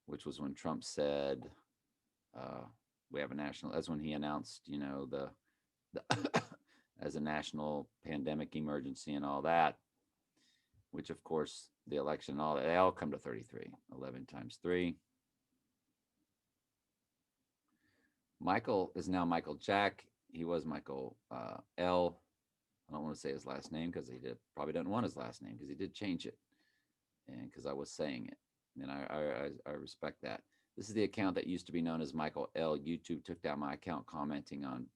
which was when Trump said, we have a national, that's when he announced, the as a national pandemic emergency and all that, which of course the election and all that, they all come to 33, 11 times 3. Michael is now Michael Jack. He was Michael L. I don't want to say his last name because probably doesn't want his last name because he did change it, and because I was saying it, and I respect that. This is the account that used to be known as Michael L. YouTube took down my account commenting on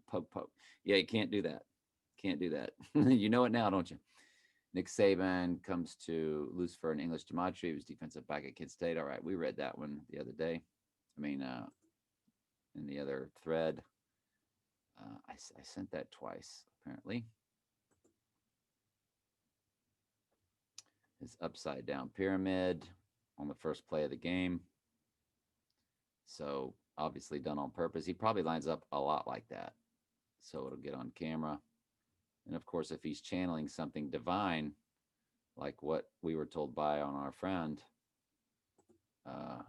Pope. Yeah, you can't do that. Can't do that. You know it now, don't you? Nick Saban comes to Lucifer in English gematria. He was defensive back at Kent State. All right, we read that one the other day. I mean, in the other thread. I sent that twice, apparently. His upside down pyramid on the first play of the game. So obviously done on purpose. He probably lines up a lot like that, so it'll get on camera. And of course, if he's channeling something divine, like what we were told by on our friend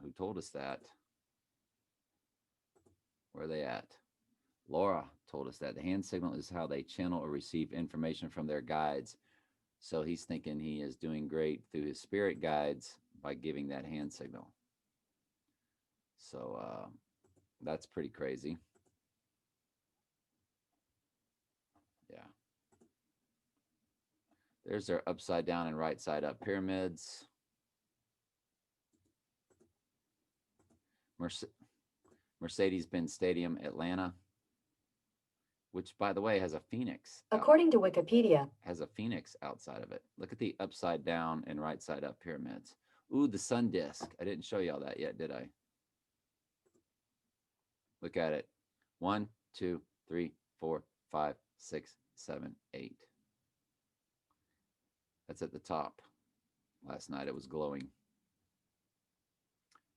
who told us that. Where are they at? Laura told us that the hand signal is how they channel or receive information from their guides. So he's thinking he is doing great through his spirit guides by giving that hand signal. So that's pretty crazy. Yeah. There's their upside down and right side up pyramids. Mercedes-Benz Stadium, Atlanta, which, by the way, has a phoenix. According to Wikipedia, has a phoenix outside of it. Look at the upside down and right side up pyramids. Ooh, the sun disk. I didn't show y'all that yet, did I? Look at it. 1, 2, 3, 4, 5, 6, 7, 8. That's at the top. Last night it was glowing.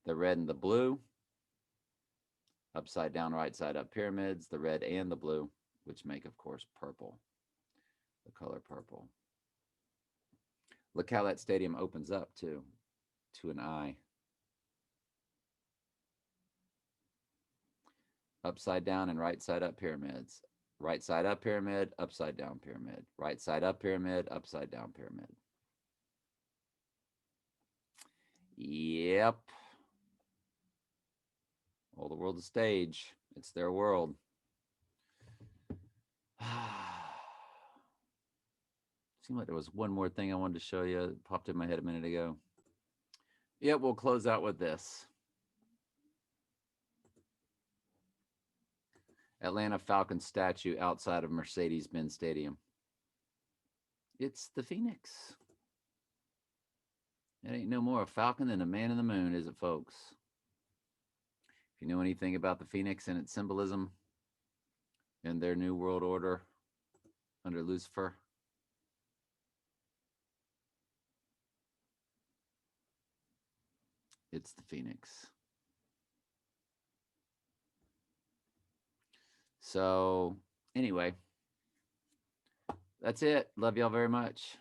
The red and the blue. Upside down, right side up pyramids. The red and the blue, which make, of course, purple. The color purple. Look how that stadium opens up, too, to an eye. Upside down and right side up pyramids. Right side up pyramid, upside down pyramid. Right side up pyramid, upside down pyramid. Yep. Well, the world's a stage. It's their world. Seemed like there was one more thing I wanted to show you. It popped in my head a minute ago. Yeah, we'll close out with this. Atlanta Falcon statue outside of Mercedes-Benz Stadium. It's the Phoenix. It ain't no more a falcon than a man in the moon, is it, folks? If you know anything about the Phoenix and its symbolism and their new world order under Lucifer, it's the Phoenix. So anyway, that's it. Love y'all very much.